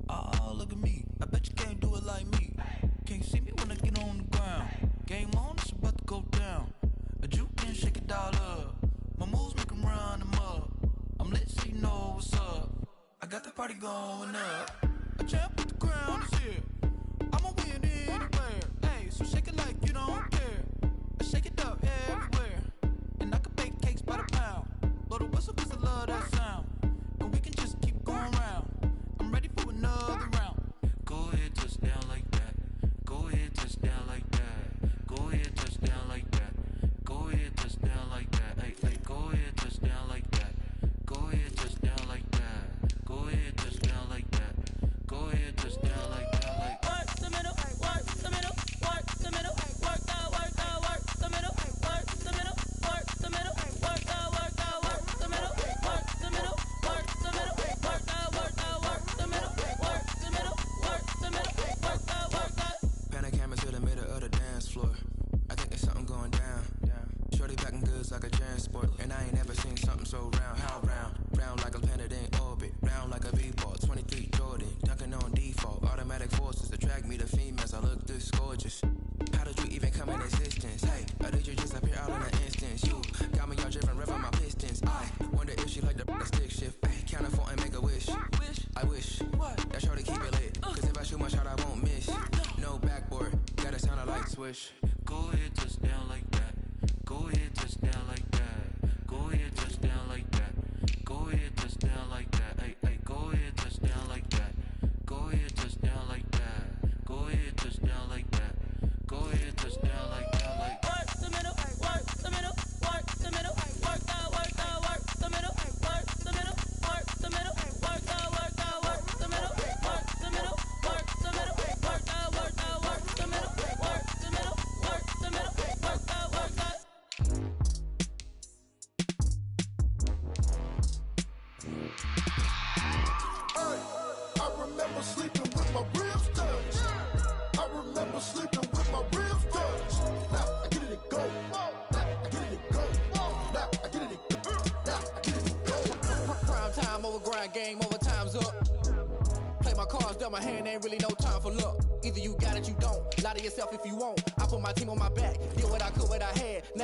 Oh, look at me. I bet you can't do it like me. Can't see me when I get on the ground. Game on, it's about to go down. A juke and shake it all up. My moves make 'em run them up. I'm lit so you know what's up. I got the party going up. A champ with the crown is here. I'ma win anywhere. Hey, so shake it like you don't care. I shake it up everywhere. And I can bake cakes by the pound. Blow the whistle 'cause I love that sound. And we can just keep going round. I'm ready for another round. Go ahead, touch down like that. Go ahead, touch down like that. Go ahead, touch down like that. Go ahead, touch down like that. Hey, hey, go ahead, touch down like that. Go ahead, touch down like that. Go ahead, touch down like that. Go ahead, touch down like that. Like Work the middle, work the middle, work the middle, work the middle, work the middle, work the middle, work the middle, work the middle, work the middle, work the middle, work the middle, work the middle, work the middle, work the. Pan a camera to the middle of the dance floor. I think there's something going down. Shorty backing goods like a transport, and I ain't never seen something so round. How round? Round like a planet in orbit, round like a b-ball. 23 Jordan, dunking on default. Automatic forces attract me to females. I look this gorgeous. How did you even come in existence? Hey, or did you just appear out in an instance? You got me all driven, revving my pistons. I wonder if she like the stick shift. Ay, count a four and make a wish. I wish that shorty keep it lit. 'Cause if I shoot my shot, I won't miss. No backboard, gotta sound a light switch. go ahead, touch down like that. Go ahead, touch down like that. Go ahead, touch down like that. Go ahead, touch down like that. Hey, hey, go ahead, touch down like that. Go ahead, touch down like that. Go ahead, touch down like that. Go ahead, touch down like that. Like work the middle, work the middle, work the middle, work the middle, work the middle, work the middle, work the middle, work the middle, work the middle, work the middle, work the middle, work the middle, work the middle, work the middle, work the middle, over grind, game over, time's up. Play my cards, dealt my hand, ain't really no time for luck. Either you got it, you don't. Lie to yourself if you want. I put my team on my back, did what I could, what I had. Now